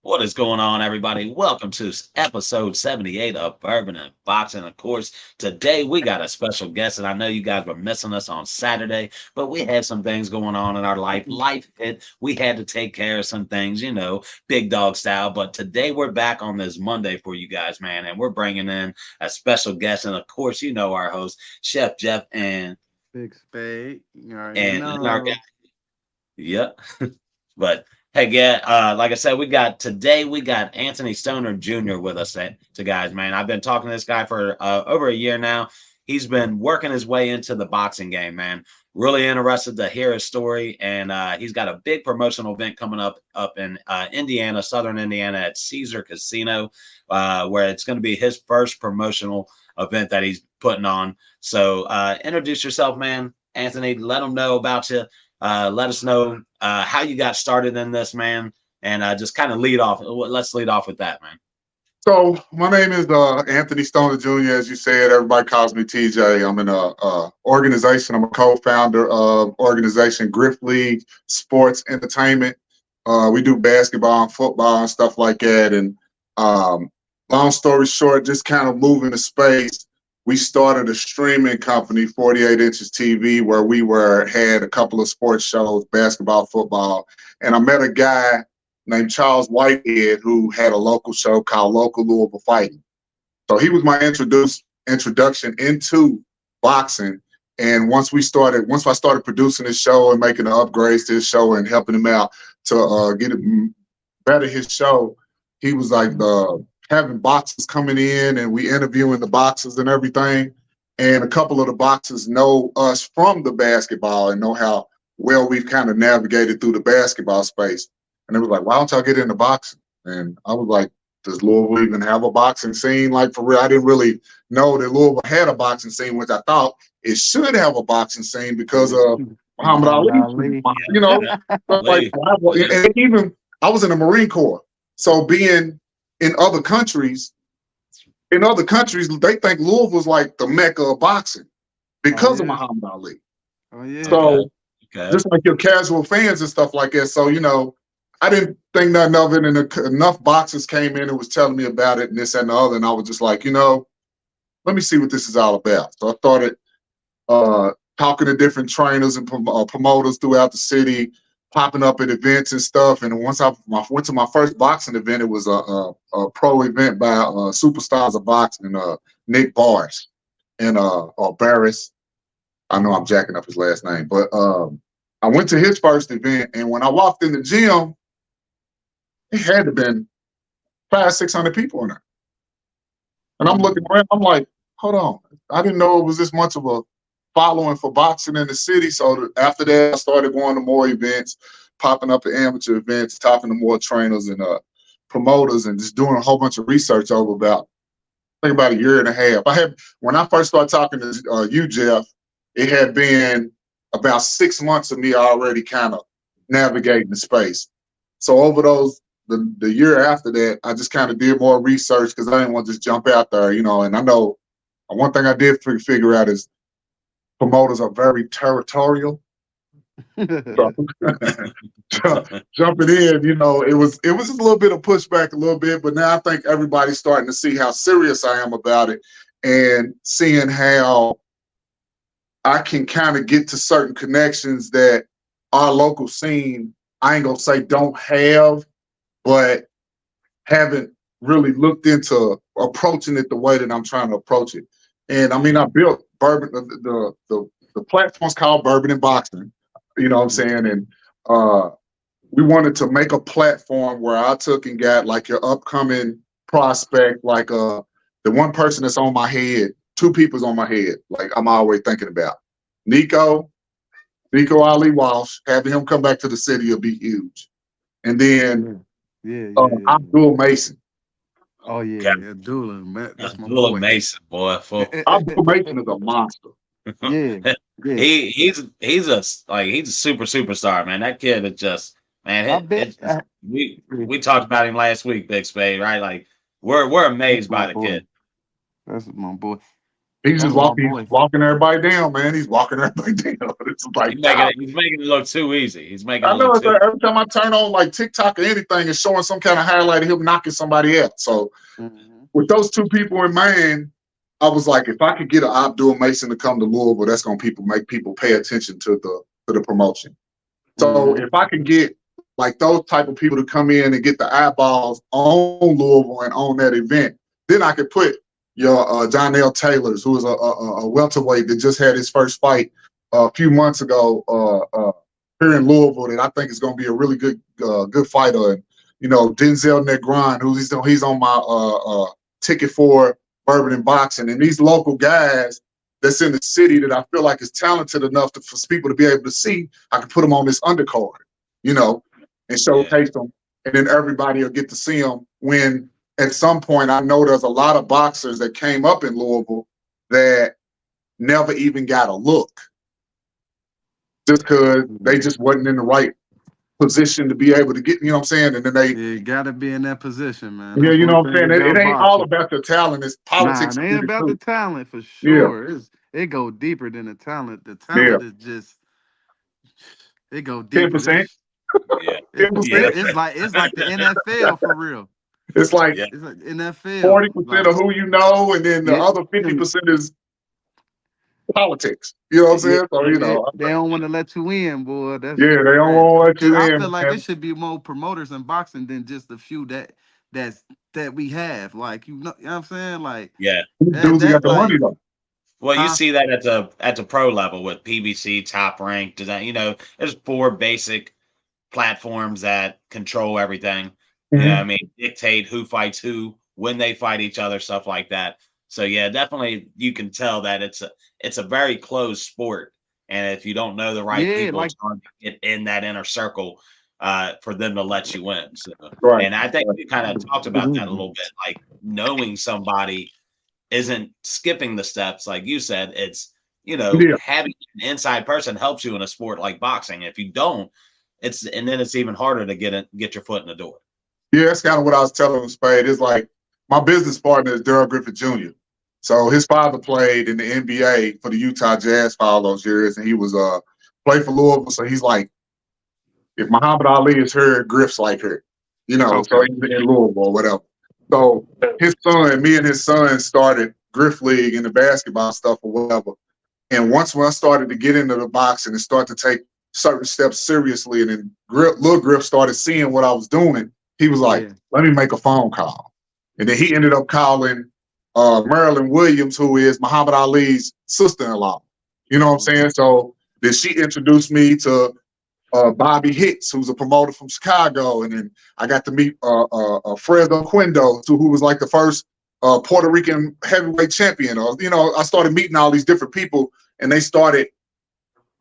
What is going on, everybody? Welcome to episode 78 of Bourbon and Boxing. Of course, today we got a special guest, and I know you guys were missing us on Saturday, but we had some things going on in our life. Life hit. We had to take care of some things, big dog style. But today we're back on this Monday for you guys, man, and we're bringing in a special guest. And of course, you know our host, Chef Jeff, Big spade. You already and our guy. know. Yep. But hey, yeah, like I said, we got Anthony Stoner Jr. with us to guys, man. I've been talking to this guy for over a year now. He's been working his way into the boxing game, man. Really interested to hear his story, and he's got a big promotional event coming up in Indiana, Southern Indiana, at Cesar Casino, where it's going to be his first promotional event that he's putting on. So, introduce yourself, man, Anthony. Let them know about you. Let us know how you got started in this, man, and just kind of lead off. Let's lead off with that, man. So my name is Anthony Stoner Jr. As you said, everybody calls me TJ. I'm in a organization. I'm a co-founder of organization Griff League Sports Entertainment. We do basketball and football and stuff like that. And long story short, just kind of moving to space. We started a streaming company, 48 Inches TV, where we had a couple of sports shows, basketball, football, and I met a guy named Charles Whitehead, who had a local show called Local Louisville Fighting. So he was my introduction into boxing. And once I started producing his show and making the upgrades to his show and helping him out to get it better his show, he was like having boxers coming in and we interviewing the boxers and everything. And a couple of the boxers know us from the basketball and know how well we've kind of navigated through the basketball space. And it was like, why don't y'all get into boxing? And I was like, does Louisville even have a boxing scene? Like, for real, I didn't really know that Louisville had a boxing scene, which I thought it should have a boxing scene because of Muhammad Ali. You know, like, and even I was in the Marine Corps. So being in other countries, they think Louisville's like the mecca of boxing because of Muhammad Ali. Oh, yeah. So Okay. just like your casual fans and stuff like that. So, I didn't think nothing of it, and enough boxers came in and was telling me about it and this and the other, and I was just like, let me see what this is all about. So I started talking to different trainers and promoters throughout the city, popping up at events and stuff. And once I went to my first boxing event, it was a pro event by superstars of boxing, Nick Bars and or Barris. I know I'm jacking up his last name, but I went to his first event, and when I walked in the gym, it had to have been 500-600 people in there. And I'm looking around, I'm like, hold on. I didn't know it was this much of a following for boxing in the city. So after that, I started going to more events, popping up at amateur events, talking to more trainers and promoters, and just doing a whole bunch of research over about a year and a half. When I first started talking to you, Jeff, it had been about 6 months of me already kind of navigating the space. So over the year after that, I just kind of did more research because I didn't want to just jump out there, and I know one thing I did figure out is promoters are very territorial. So, jumping in, it was just a little bit of pushback a little bit, but now I think everybody's starting to see how serious I am about it and seeing how I can kind of get to certain connections that our local scene, I ain't gonna say don't have, but haven't really looked into approaching it the way that I'm trying to approach it. And I mean, I built Bourbon, the platform's called Bourbon and Boxing, you know what I'm saying? And we wanted to make a platform where I took and got like your upcoming prospect, like the one person that's on my head, two people's on my head, like I'm always thinking about. Nico Ali Walsh, having him come back to the city will be huge. And then Abdul Mason. Oh, yeah. Okay. Doolin, man. That's my Abdullah boy. Mason, boy. Abdul Mason is a monster. Yeah. he's a superstar, man. That kid is just, man. I bet. We talked about him last week, Big Spade, right? Like we're That's amazed my by the boy. kid. That's my boy. He's just That's my walking, boy. everybody down, man. He's walking everybody down. It's like, He's making it look too easy. He's making I it know. look It's too. like every time I turn on like TikTok or anything, it's showing some kind of highlight of him knocking somebody out. So Mm-hmm. with those two people in mind, I was like, if I could get an Abdul Mason to come to Louisville, that's gonna make people pay attention to the promotion. So Mm-hmm. if I could get like those type of people to come in and get the eyeballs on Louisville and on that event, then I could put your John L. Taylor's, who is a welterweight that just had his first fight a few months ago here in Louisville, that I think is going to be a really good fighter. And Denzel Negron, he's on my ticket for Bourbon and Boxing, and these local guys that's in the city that I feel like is talented enough for people to be able to see. I can put them on this undercard, and showcase them, and then everybody will get to see them. When at some point I know there's a lot of boxers that came up in Louisville that never even got a look, just because they just wasn't in the right position to be able to get. You know what I'm saying? And then they, Yeah, you gotta be in that position, man. yeah, That's you know one what I'm saying. thing It about ain't all boxing. about the talent; it's Nah, politics it in ain't it about the too. talent for Yeah, sure. It go deeper than the talent. The yeah, talent is just it go ten deeper. percent, Yeah, 10%. It's like the NFL for real. It's like yeah, It's like NFL. 40% of Like who you know, and then the yeah, other 50% is politics. You know what I'm yeah, saying? So they don't want to let you in, boy. That's yeah, they don't that. want to let you I in, feel like it man. should be more promoters in boxing than just the few that's that we have. Like you know what I'm saying? Like yeah. These dudes who got that the Well, money like though. well, you huh? see that at the pro level with PBC, Top Rank, design. There's four basic platforms that control everything. Yeah, I Mhm. mean, dictate who fights who, when they fight each other, stuff like that. So yeah, definitely you can tell that it's a very closed sport, and if you don't know the right Yeah, people, like it's hard to get in that inner circle for them to let you in. So, Right. and I think Right. we kind of talked about that a little bit, like knowing somebody isn't skipping the steps, like you said. It's Yeah. having an inside person helps you in a sport like boxing. If you don't, it's even harder to get your foot in the door. Yeah, that's kind of what I was telling him, Spade. It's like my business partner is Daryl Griffith Jr. So his father played in the NBA for the Utah Jazz for all those years, and he was played for Louisville. So he's like, if Muhammad Ali is here, Griff's like her, okay. so he's in Louisville or whatever. So me and his son started Griff League and the basketball stuff or whatever. And once when I started to get into the boxing and start to take certain steps seriously, and then Lil Griff started seeing what I was doing, he was like, Yeah. let me make a phone call. And then he ended up calling Marilyn Williams, who is Muhammad Ali's sister-in-law. You know what I'm saying? So then she introduced me to Bobby Hicks, who's a promoter from Chicago. And then I got to meet Fredo Quindo, who was like the first Puerto Rican heavyweight champion. I started meeting all these different people, and they started,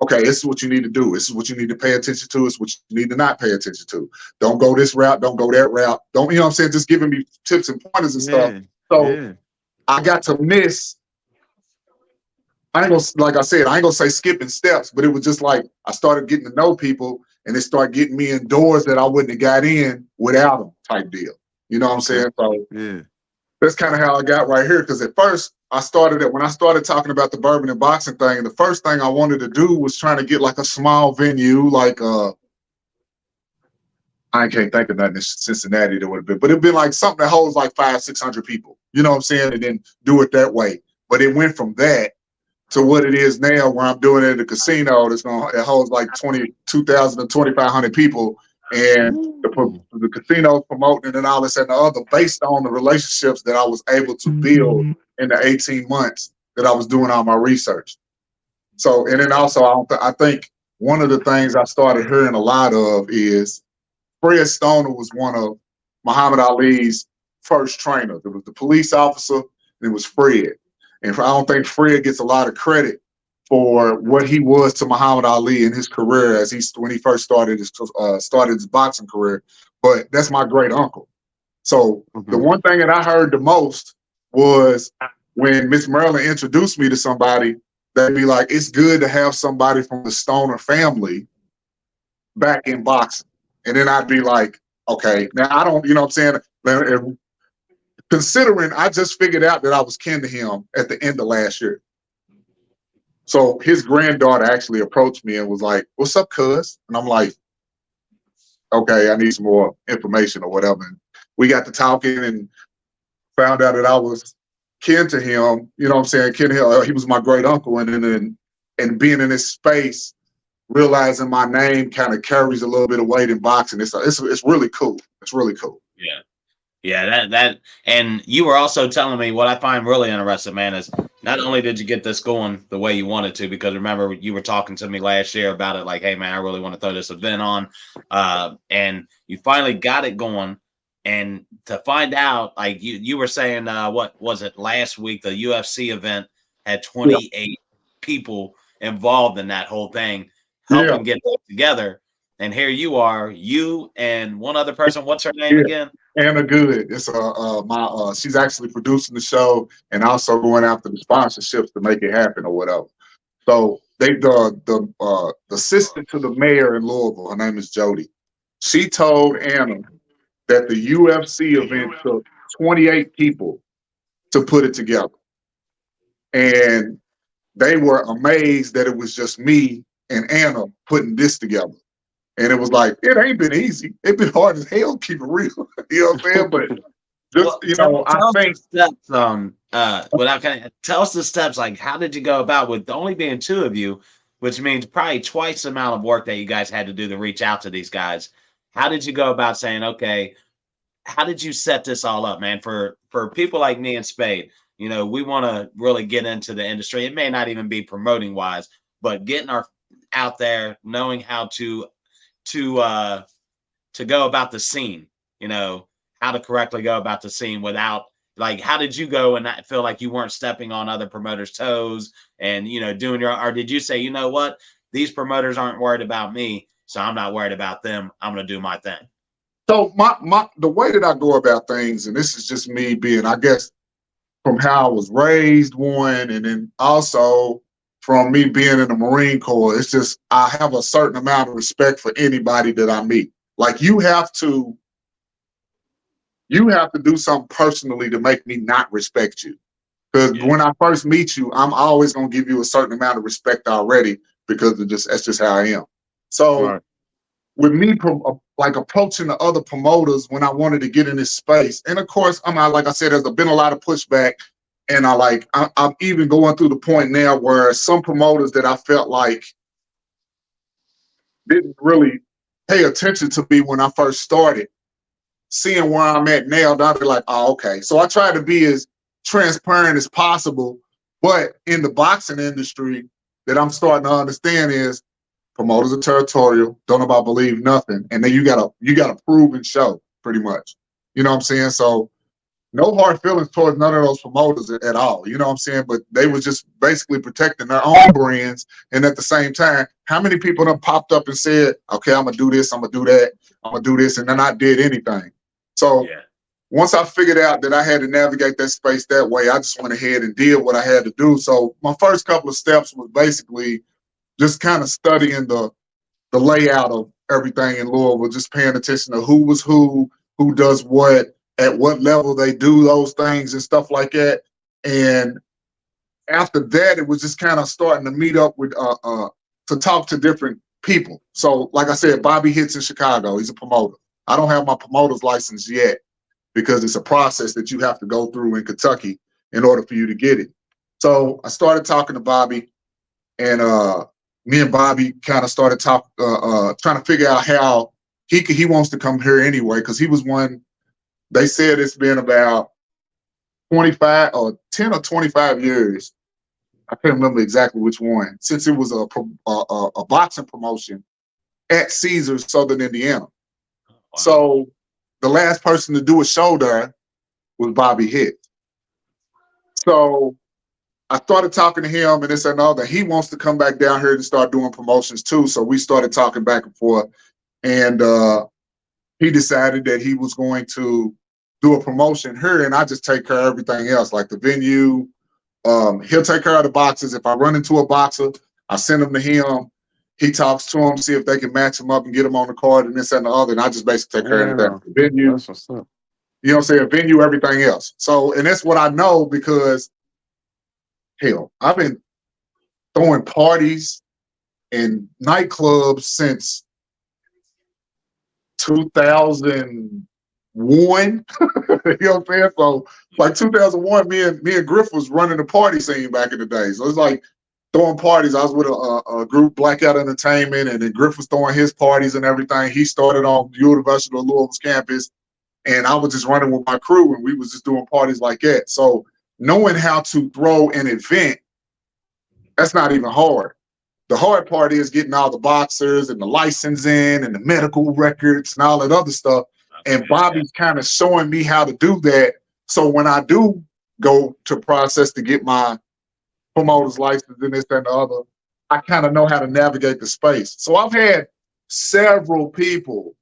okay, this is what you need to do. This is what you need to pay attention to. It's what you need to not pay attention to. Don't go this route. Don't go that route. Don't, you know what I'm saying? Just giving me tips and pointers and stuff. Yeah. So Yeah. I got to miss, I ain't gonna, like I said, I ain't gonna say skipping steps, but it was just like I started getting to know people, and it started getting me in doors that I wouldn't have got in without them, type deal. You know what I'm Okay. saying? So Yeah. that's kind of how I got right here. Because at first, when I started talking about the bourbon and boxing thing, the first thing I wanted to do was trying to get like a small venue, like I can't think of nothing in Cincinnati that would have been, but it'd been like something that holds like 500-600 people. You know what I'm saying? And then do it that way. But it went from that to what it is now, where I'm doing it at a casino it holds like 22,000 to 2,500 people, and Ooh. the casino's promoting it and all this and the other, based on the relationships that I was able to build in the 18 months that I was doing all my research. So, and then also I think one of the things I started hearing a lot of is Fred Stoner was one of Muhammad Ali's first trainers. It was the police officer, and it was Fred. And I don't think Fred gets a lot of credit for what he was to Muhammad Ali in his career when he first started his boxing career. But that's my great uncle. So the Okay. one thing that I heard the most was when Miss Marilyn introduced me to somebody, they'd be like, "It's good to have somebody from the Stoner family back in boxing." And then I'd be like, okay, now I don't, you know what I'm saying? If considering I just figured out that I was kin to him at the end of last year. So his granddaughter actually approached me and was like, "What's up, cuz?" And I'm like, "Okay, I need some more information or whatever." And we got to talking and found out that I was kin to him. You know what I'm saying? Kin to him. He was my great uncle, and being in this space, realizing my name kind of carries a little bit of weight in boxing. It's really cool. It's really cool. Yeah. Yeah, and you were also telling me what I find really interesting, man, is not only did you get this going the way you wanted to, because remember you were talking to me last year about it, like, hey, man, I really want to throw this event on, and you finally got it going, and to find out, like you were saying, what was it last week? The UFC event had Yeah. 28 people involved in that whole thing, Yeah. helping get that together, and here you are, you and one other person. What's her name Yeah. again? Anna Good. It's my she's actually producing the show and also going after the sponsorships to make it happen or whatever. So the assistant to the mayor in Louisville, her name is Jody. She told Anna that the UFC event took 28 people to put it together. And they were amazed that it was just me and Anna putting this together. And it was like, it ain't been easy. It's been hard as hell, keep it real. You know what I'm saying? But just, Well, I tell us the think steps. Without kind of tell us the steps. Like, how did you go about with only being two of you, which means probably twice the amount of work that you guys had to do to reach out to these guys? How did you go about saying, okay? How did you set this all up, man? For people like me and Spade, we want to really get into the industry. It may not even be promoting wise, but getting our out there, knowing how to uh to go about the scene, how to correctly go about the scene without like how did you go and not feel like you weren't stepping on other promoters' toes and doing your or did you say, you know what, these promoters aren't worried about me, so I'm not worried about them. I'm gonna do my thing. so. My the way that I go about things, and this is just me being, I guess, from how I was raised, one, and then also from me being in the Marine Corps. It's just I have a certain amount of respect for anybody that I meet. Like you have to do something personally to make me not respect you. Because Yeah. when I first meet you, I'm always gonna give you a certain amount of respect already because that's just how I am. So Right. with me like approaching the other promoters when I wanted to get in this space, and of course, like I said, there's been a lot of pushback, and I'm even going through the point now where some promoters that I felt like didn't really pay attention to me when I first started, seeing where I'm at now, they're like, oh, okay. So I try to be as transparent as possible. But in the boxing industry, that I'm starting to understand is promoters are territorial, don't nobody believe nothing. And then you gotta prove and show pretty much. You know what I'm saying? So no hard feelings towards none of those promoters at all. You know what I'm saying? But they was just basically protecting their own brands. And at the same time, how many people done popped up and said, okay, I'm gonna do this, I'm gonna do that, I'm gonna do this, and then I did anything. So Yeah. once I figured out that I had to navigate that space that way, I just went ahead and did what I had to do. So my first couple of steps was basically just kind of studying the layout of everything in Louisville, just paying attention to who was who does what, at what level they do those things and stuff like that. And after that, it was just kind of starting to meet up with to talk to different people. So, like I said, Bobby Hits in Chicago. He's a promoter. I don't have my promoter's license yet because it's a process that you have to go through in Kentucky in order for you to get it. So I started talking to Bobby, and me and Bobby kind of started trying to figure out how he wants to come here anyway, because he was one. They said it's been about 25 or 10 or 25 years. I can't remember exactly which one, since it was a boxing promotion at Caesar's Southern Indiana. Wow. So the last person to do a show there was Bobby Hitt. So I started talking to him, and they said no, that he wants to come back down here and start doing promotions too. So we started talking back and forth, and he decided that he was going to do a promotion here, and I just take care of everything else, like the venue. He'll take care of the boxes. If I run into a boxer, I send them to him. He talks to them, see if they can match him up and get him on the card and this and the other. And I just basically take care of everything. The venue. That's what's up. You know what I'm saying? Venue, everything else. So, and that's what I know because hell, I've been throwing parties in nightclubs since 2001. You know what I'm saying? So like 2001, me and Griff was running the party scene back in the day. So it's like throwing parties. I was with a group, Blackout Entertainment, and then Griff was throwing his parties and everything. He started on University of Louisville's campus, and I was just running with my crew, and we was just doing parties like that. So knowing how to throw an event, that's not even hard. The hard part is getting all the boxers and the licensing and the medical records and all that other stuff. And Bobby's kind of showing me how to do that. So when I do go to process to get my promoter's license and this and the other, I kind of know how to navigate the space. So I've had several people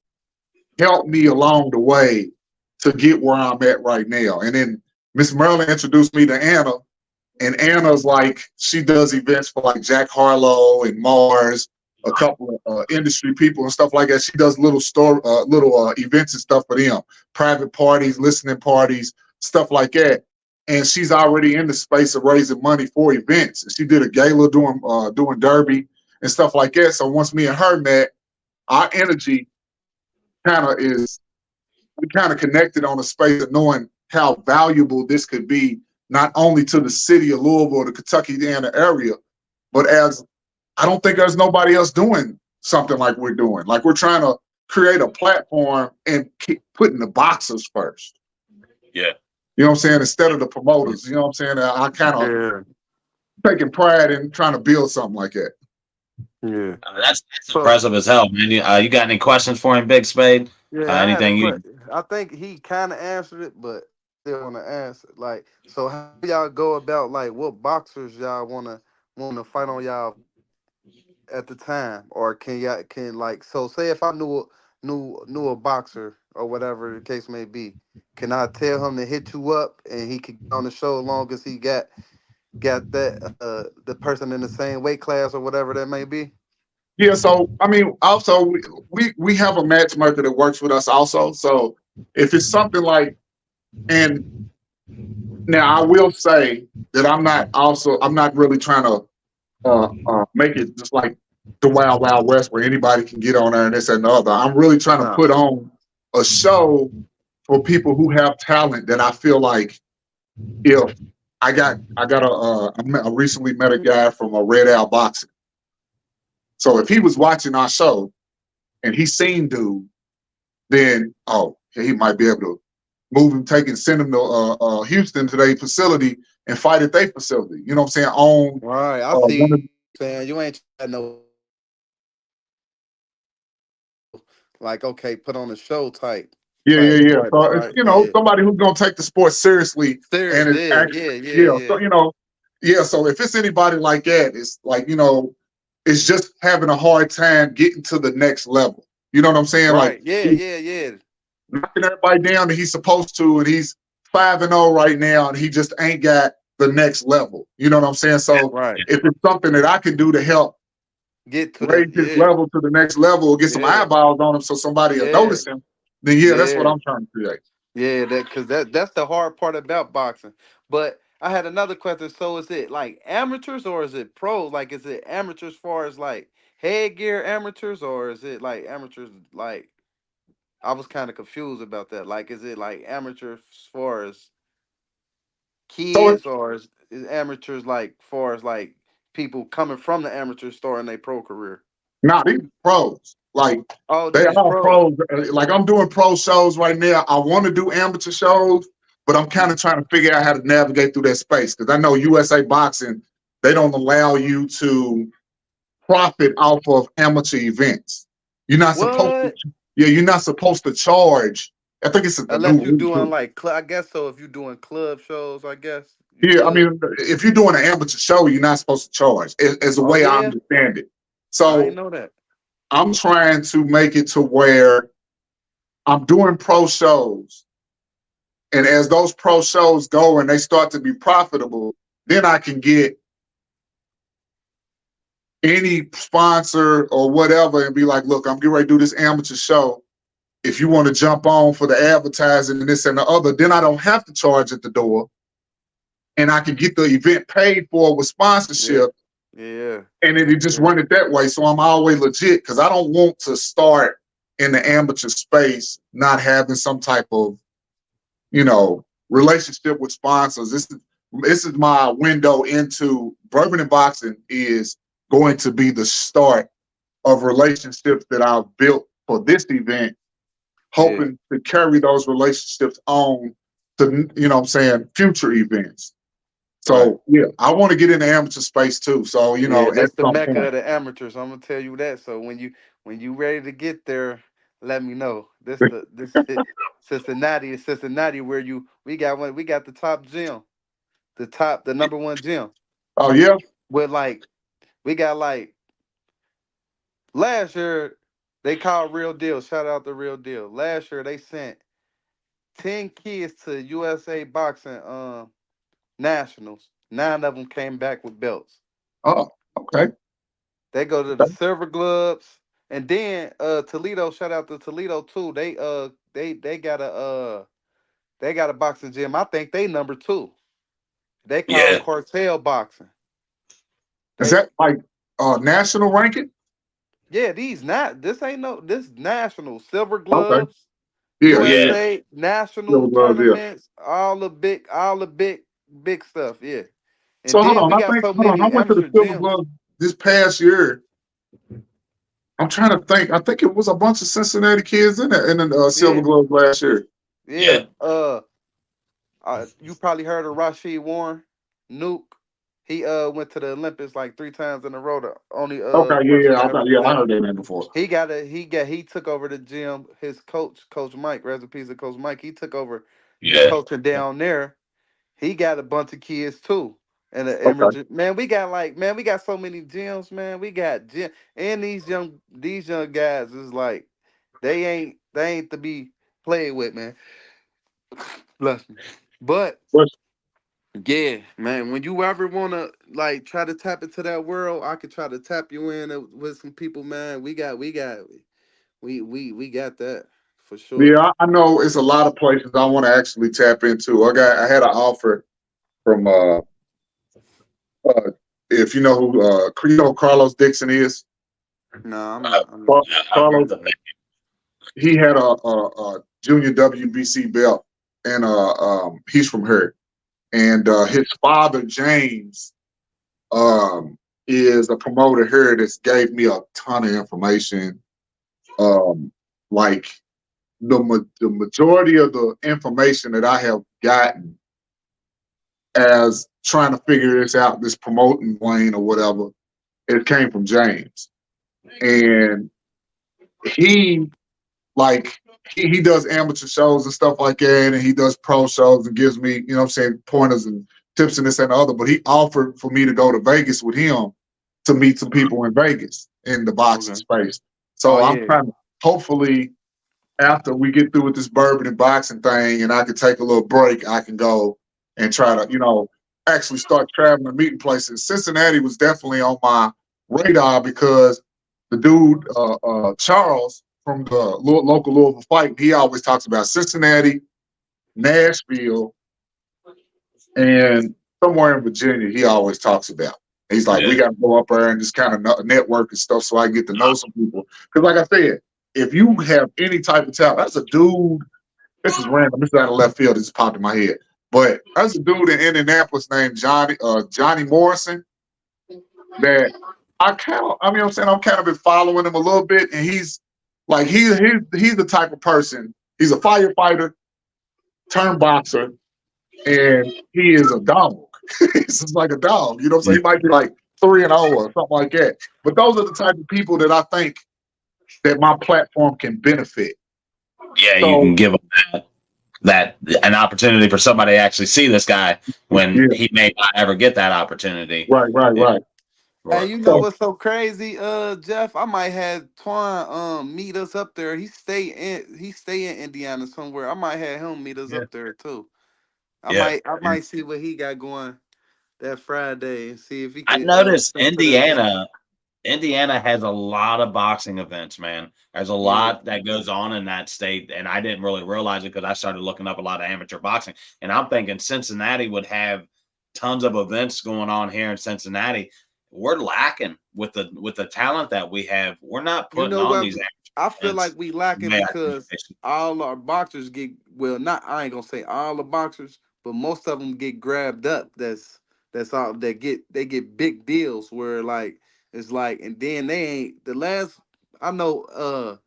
help me along the way to get where I'm at right now. And then Miss Merlin introduced me to Anna, and Anna's like, she does events for like Jack Harlow and Mars, a couple of industry people and stuff like that. She does little events and stuff for them, private parties, listening parties, stuff like that. And she's already in the space of raising money for events. She did a gala doing Derby and stuff like that. So once me and her met, our energy we kind of connected on a space of knowing how valuable this could be, not only to the city of Louisville or the Kentucky, Indiana area, but as I don't think there's nobody else doing something like we're doing. Like we're trying to create a platform and keep putting the boxers first. Yeah. You know what I'm saying? Instead of the promoters. You know what I'm saying? I kind of taking pride in trying to build something like that. Yeah. That's impressive as hell, man. You got any questions for him, Big Spade? Yeah, I had a Anything you? question. I think he kind of answered it, but still want to answer. Like, so how y'all go about like what boxers y'all wanna fight on y'all at the time, or can like so say if I knew a boxer or whatever the case may be, can I tell him to hit you up and he could get on the show as long as he got that the person in the same weight class or whatever that may be? Yeah, so I mean, also we have a matchmaker that works with us also. So if it's something like, and now I will say that I'm not really trying to make it just like the Wild Wild West where anybody can get on there and this and the other. I'm really trying to put on a show for people who have talent that I feel like if I recently met a guy from a Red Owl Boxing. So if he was watching our show and he seen dude, then he might be able to move him, send him to Houston to their facility and fight at their facility. You know what I'm saying? Right, I see. Saying you ain't trying no like okay, put on a show type. Yeah. Right, So it's right. somebody who's gonna take the sport seriously and it's Seriously, actually yeah. So so if it's anybody like that, it's like it's just having a hard time getting to the next level. You know what I'm saying? Right, Like yeah. knocking everybody down that he's supposed to, and he's 5-0 right now, and he just ain't got the next level. You know what I'm saying? So Right. if it's something that I can do to help Get to raise his level to the next level, or get some eyeballs on him so somebody will notice him, then that's what I'm trying to create. Yeah, that's the hard part about boxing. But I had another question. So is it like amateurs or is it pros? Like is it amateurs as far as like headgear amateurs or is it like amateurs like I was kind of confused about that. Like is it like amateurs as far as So it's kids or is amateurs like far as like people coming from the amateur starting their pro career? not even pros. Like Oh, they these are pros. pros. Like I'm doing pro shows right now. I want to do amateur shows, but I'm kind of trying to figure out how to navigate through that space because I know USA Boxing, they don't allow you to profit off of amateur events. You're not supposed to. What? Yeah, you're not supposed to charge. I think it's a new Unless you're rule doing too. like, I guess so. If you're doing club shows, I guess you Yeah, I could. mean, if you're doing an amateur show, you're not supposed to charge. Is the Oh way I yeah, understand it. I ain't So know that. I'm trying to make it to where I'm doing pro shows, and as those pro shows go and they start to be profitable, then I can get any sponsor or whatever and be like, look, I'm getting ready to do this amateur show. if you want to jump on for the advertising and this and the other, then I don't have to charge at the door, and I can get the event paid for with Yeah. sponsorship, Yeah. and then it just Yeah. run it that way. So I'm always legit because I don't want to start in the amateur space not having some type of, relationship with sponsors. This is my window into bourbon and boxing is going to be the start of relationships that I've built for this event, Yeah. hoping to carry those relationships on to, what I'm saying, future events. Right. So yeah, I want to get in the amateur space too. So, Yeah, at this the some mecca point. of the amateurs. I'm gonna tell you that. So when you ready to get there, let me know. This Cincinnati is Cincinnati where we got the top gym, the number one gym. Oh yeah? With like we got like last year they called Real Deal. Shout out the Real Deal. Last year they sent 10 kids to USA boxing nationals. 9 of them came back with belts. Oh, okay. They go to the Silver Gloves, and then Toledo. Shout out to Toledo too. They got a boxing gym. I think they number 2. They call Yeah. Cartel Boxing. Is They that like national ranking? yeah, these not this ain't no this national Silver Okay. Gloves, Yeah, yeah, Yeah. yeah. USA national Silver gloves, yeah. tournaments, all the big stuff. Yeah, and So hold then on, we got so hold on. I many went to the amateur Silver gyms. Gloves this past year. I'm trying to think. I think it was a bunch of Cincinnati kids in the Silver Yeah, Gloves last year. yeah. Yeah. You probably heard of Rashid Warren, Nuke. He went to the Olympics like 3 times in a row. The only Okay, yeah, person yeah. to ever do I that. heard that name before. He took over the gym. His Coach Mike, rest in peace of Coach Mike. He took over the Yeah. coaching down there. He got a bunch of kids too. And the Okay. image, man, we got so many gyms, man. We got gym, and these young guys is like they ain't to be played with, man. Bless me. But But yeah, man. When you ever wanna like try to tap into that world, I could try to tap you in with some people, man. We got that for sure. yeah, I know it's a lot of places I want to actually tap into. I had an offer from uh if you know who Carlos Dixon is. No, I'm Uh, not. I'm not. I've Carlos, heard the name. he had a junior WBC belt, and he's from here. And his father James is a promoter here that's gave me a ton of information. Like the majority of the information that I have gotten as trying to figure this out, this promoting lane or whatever, it came from James. And he like he does amateur shows and stuff like that, and he does pro shows and gives me, what I'm saying, pointers and tips and this and the other. But he offered for me to go to Vegas with him to meet some people in Vegas in the boxing Okay. space. Oh So I'm yeah. trying to hopefully after we get through with this bourbon and boxing thing and I can take a little break, I can go and try to, actually start traveling and meeting places. Cincinnati was definitely on my radar because the dude, Charles from the local Louisville fight, he always talks about Cincinnati, Nashville, and somewhere in Virginia, he always talks about. He's like, we Yeah. got to go up there and just kind of network and stuff so I get to know some people. Because, like I said, if you have any type of talent, that's a dude. This is random. This is out of left field. It just popped in my head. But there's a dude in Indianapolis named Johnny Morrison that I'm saying, I've kind of been following him a little bit, and he's like, he's the type of person. He's a firefighter turned boxer, and he is a dog. He's just like a dog. You know what I'm saying? Yeah. He might be like 3-0 or something like that. But those are the type of people that I think that my platform can benefit. Yeah. You So can give them that an opportunity for somebody to actually see this guy when yeah, he may not ever get that opportunity. right, right, Yeah. right. Hey, Or, you know So what's so crazy, Jeff? I might have Twan meet us up there. He stay in Indiana somewhere. I might have him meet us yeah, up there too. I yeah. might I might see what he got going that Friday and see if he I could noticed come to the event. Indiana. Indiana has a lot of boxing events, man. There's a Yeah. lot that goes on in that state, and I didn't really realize it because I started looking up a lot of amateur boxing, and I'm thinking Cincinnati would have tons of events going on here in Cincinnati. We're lacking with the talent that we have. We're not You putting know on what? these I amateur feel like events we the lacking way I think because they should. all our boxers get, well, not, I ain't gonna say all the boxers, but most of them get grabbed up. That's all that they get big deals where like it's like, and then they ain't the last. I know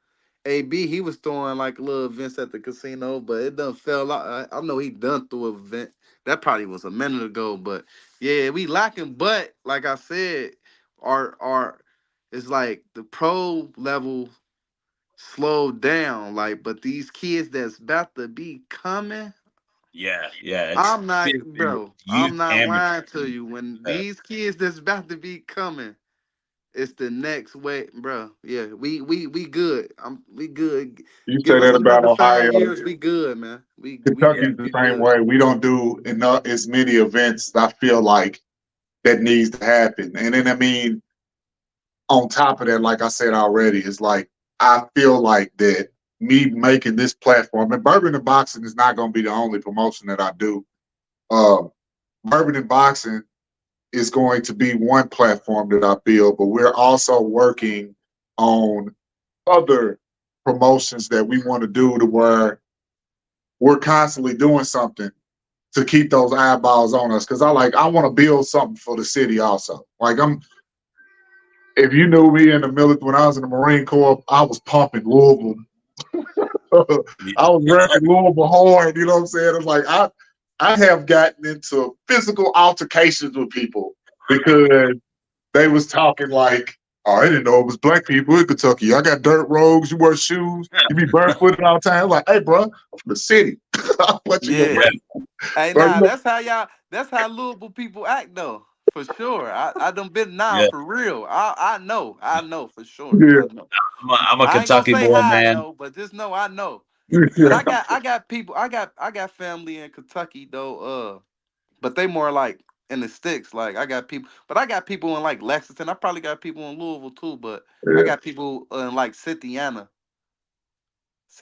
AB, he was throwing like little events at the casino, but it done fell out. I know he done through an event. That probably was a minute ago, but yeah, we lacking. But like I said, our it's like the pro level slowed down. Like, but these kids that's about to be coming, Yeah, yeah, it's I'm not, big deal. bro. Youth I'm not amateur. lying to you. When these kids that's about to be coming, it's the next way, bro. Yeah, we good. We good. You say Give us that about another Ohio. 5 years. We good, man. We Yeah, Kentucky's good. the We same good. way. We don't do enough as many events. I feel like that needs to happen. And then I mean, on top of that, like I said already, it's like I feel like that me making this platform, and Bourbon and Boxing is not going to be the only promotion that I do. Um, Bourbon and Boxing is going to be one platform that I build, but we're also working on other promotions that we want to do to where we're constantly doing something to keep those eyeballs on us. Cause I want to build something for the city also. Like if you knew me in the military when I was in the Marine Corps, I was pumping Louisville. I was yeah, repping Louisville hard, you know what I'm saying? It's like I have gotten into physical altercations with people because they was talking like, oh, I didn't know it was black people in Kentucky. I got dirt roads, you wear shoes, you be barefooted all the time. I'm like, hey, bro, I'm from the city. I'll let you know. Yeah. Hey, Bro, you nah, know, that's how y'all. That's how Louisville people act, though. For sure. I done been now yeah. for real. I know. I know for sure. yeah, I know. I'm a I ain't gonna Kentucky say boy, how I man. know, but just know I know. But yeah. I got people. I got family in Kentucky though. But they more like in the sticks. Like I got people, but I got people in like Lexington. I probably got people in Louisville too. But I Yeah. got people in like Cynthiana,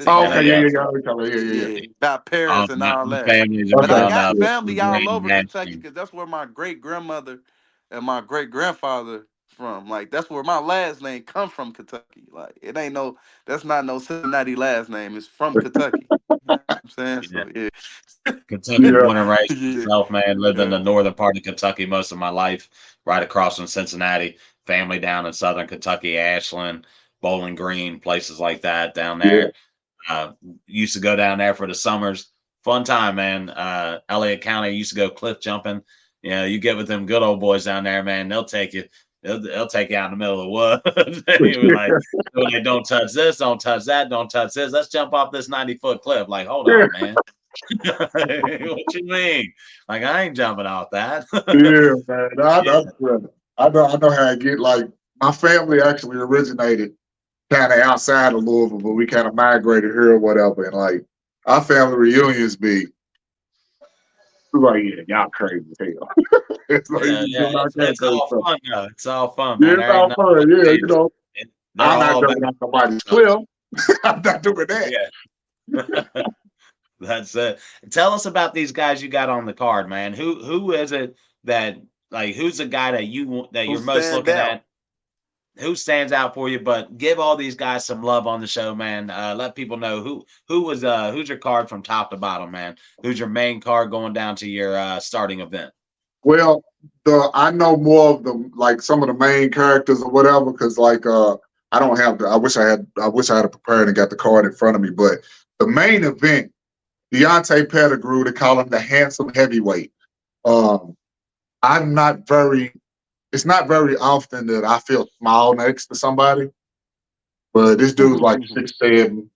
Oh, Yeah, okay, Cynthiana, yeah, yeah. yeah, yeah, yeah, yeah, yeah, about Paris and all My that. family's But I yeah. around got Okay. family all Green over Kentucky Mansion. because that's where my great grandmother and my great grandfather from. Like that's where my last name come from, Kentucky. Like it ain't no, that's not no Cincinnati last name. It's from Kentucky. You know what I'm saying? Yeah. So yeah, Kentucky Yeah. born and raised yeah, myself, man. Lived in yeah, the northern part of Kentucky most of my life, right across from Cincinnati. Family down in southern Kentucky, Ashland, Bowling Green, places like that down Yeah. there. Uh, used to go down there for the summers. Fun time, man. Elliott County used to go cliff jumping. You know, you get with them good old boys down there, man. They'll take you. They'll take you out in the middle of the woods. They were like, don't touch this, don't touch that, don't touch this. Let's jump off this 90-foot cliff. Like, hold Yeah. on, man. What you mean? Like, I ain't jumping off that. Yeah, man. Yeah, I know how I get like my family actually originated kind of outside of Louisville, but we kind of migrated here or whatever. And like our family reunions be like, yeah, y'all crazy as hell. It's like yeah, you yeah. doing all kind of It's crazy all stuff. fun, though. It's all fun, Yeah, man. it's There ain't all nothing fun. but Yeah, you games. know, They're I'm not all about jumping off nobody's stuff. cliff. I'm not doing that. Yeah. That's it. Tell us about these guys you got on the card, man. Who is it that like who's the guy that that who you're most stand looking out? at? Who stands out for you? But give all these guys some love on the show, man. Let people know who's your card from top to bottom, man. Who's your main card going down to your starting event? Well, the I know more of the like some of the main characters or whatever because like I don't have the I wish I had prepared and got the card in front of me. But the main event, Deontay Pettigrew, they call him the handsome heavyweight. Um, I'm not very. It's not very often that I feel small next to somebody, but this dude's like 6'7".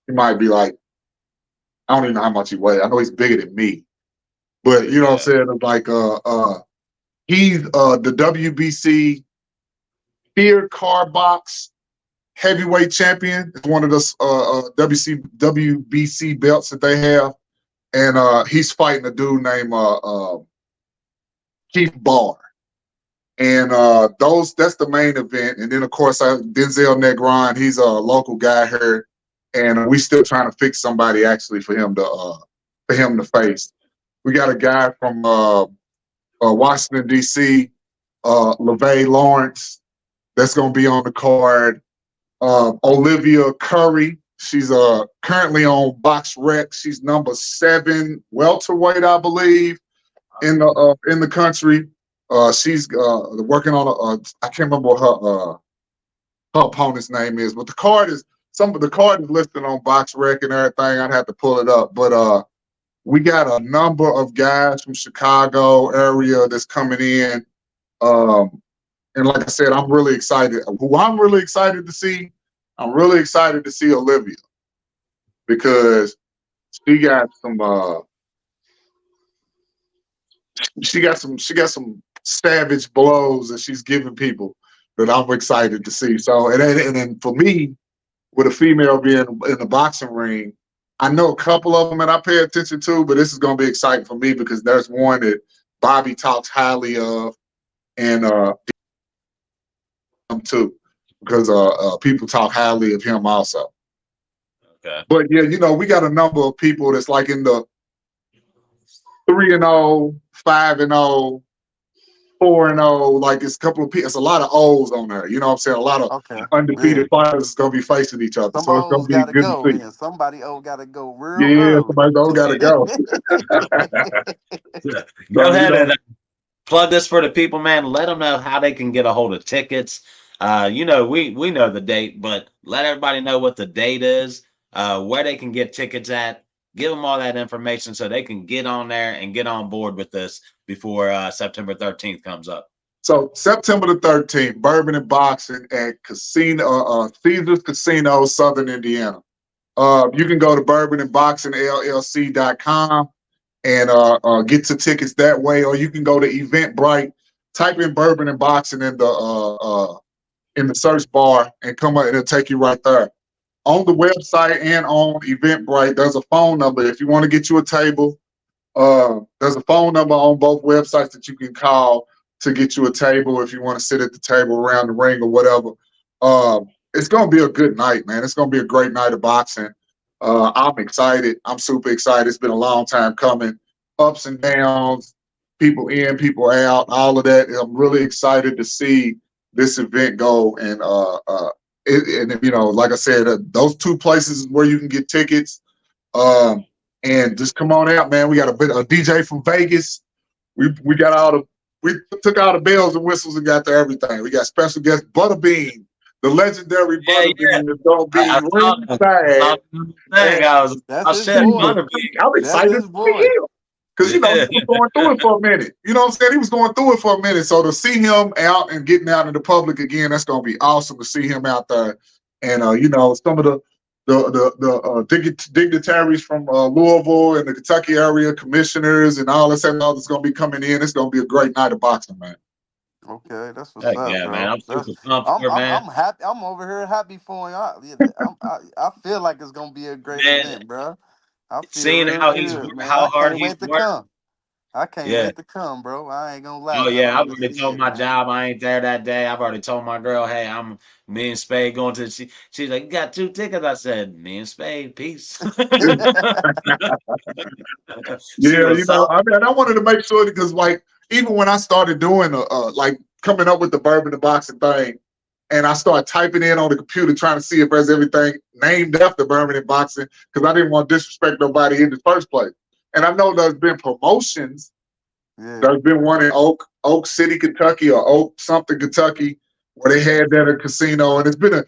He might be like I don't even know how much he weighs. I know he's bigger than me, but you know what I'm Yeah, saying. It's like he's the WBC Fear Car Box heavyweight champion. It's one of the WBC belts that they have, and he's fighting a dude named Keith Barr. And that's the main event. And then of course Denzel Negron, he's a local guy here, and we still trying to fix somebody actually for him to face. We got a guy from Washington D.C., LeVay Lawrence, that's going to be on the card. Olivia Curry, she's currently on Box Rec. She's number 7 welterweight, I believe, in the country. She's working on I can't remember what her opponent's name is, but the card is listed on Box Rec and everything. I'd have to pull it up, but we got a number of guys from Chicago area that's coming in. And like I said, I'm really excited. Who I'm really excited to see, I'm really excited to see Olivia, because she got some savage blows that she's giving people that I'm excited to see. So and then for me, with a female being in the boxing ring, I know a couple of them that I pay attention to, but this is going to be exciting for me because there's one that Bobby talks highly of, and him too, because people talk highly of him also. Okay. But yeah, we got a number of people that's like in the 3-0, 5-0, 4-0. Like it's a couple of people. It's a lot of O's on there. You know what I'm saying? A lot of undefeated fighters is gonna be facing each other. Some So it's gonna O's be gotta good to go see. then. Somebody O gotta go real Yeah, early. somebody gotta go. Go ahead and plug this for the people, man. Let them know how they can get a hold of tickets. We know the date, but let everybody know what the date is, where they can get tickets at. Give them all that information so they can get on there and get on board with this before September 13th comes up. So September the 13th, Bourbon and Boxing at Caesar's Casino, Southern Indiana. You can go to bourbonandboxingllc.com and get your tickets that way, or you can go to Eventbrite, type in Bourbon and Boxing in the search bar, and come up, and it'll take you right there. On the website and on Eventbrite, there's a phone number if you want to get you a table. There's a phone number on both websites that you can call to get you a table if you want to sit at the table around the ring or whatever. It's going to be a good night, man. It's going to be a great night of boxing. I'm excited. I'm super excited. It's been a long time coming. Ups and downs, people in, people out, all of that. I'm really excited to see this event go. And like I said, those 2 places where you can get tickets. And just come on out, man. We got a DJ from Vegas. We took all the bells and whistles and got to everything. We got special guest Butterbean, the legendary Butterbean is gonna be ringside. That's his boy. I'm excited to see him. Because he was going through it for a minute. You know what I'm saying? He was going through it for a minute. So to see him out and getting out in the public again, that's gonna be awesome to see him out there. And some of the dignitaries from Louisville and the Kentucky area, commissioners and all that's going to be coming in. It's going to be a great night of boxing, man. Okay, that's what's up, yeah, bro. man. I'm super pumped, man. I'm happy. I'm over here happy for you. I feel like it's gonna be a great event, bro. I feel seeing real how good, man. how I hard can't he's wait to worked. come. I can't wait to come, bro. I ain't gonna lie. Oh Man. yeah, I I've want already to see told it, my man. job I ain't there that day. I've already told my girl, hey, me and Spade going to she's like, you got 2 tickets. I said, me and Spade, peace. Yeah, I wanted to make sure because like even when I started doing like coming up with the Bourbon and Boxing thing, and I started typing in on the computer trying to see if there's everything named after Bourbon and Boxing because I didn't want to disrespect nobody in the first place. And I know there's been promotions. Yeah. There's been one in Oak City, Kentucky, or Oak something, Kentucky, where they had that at a casino, and it's been a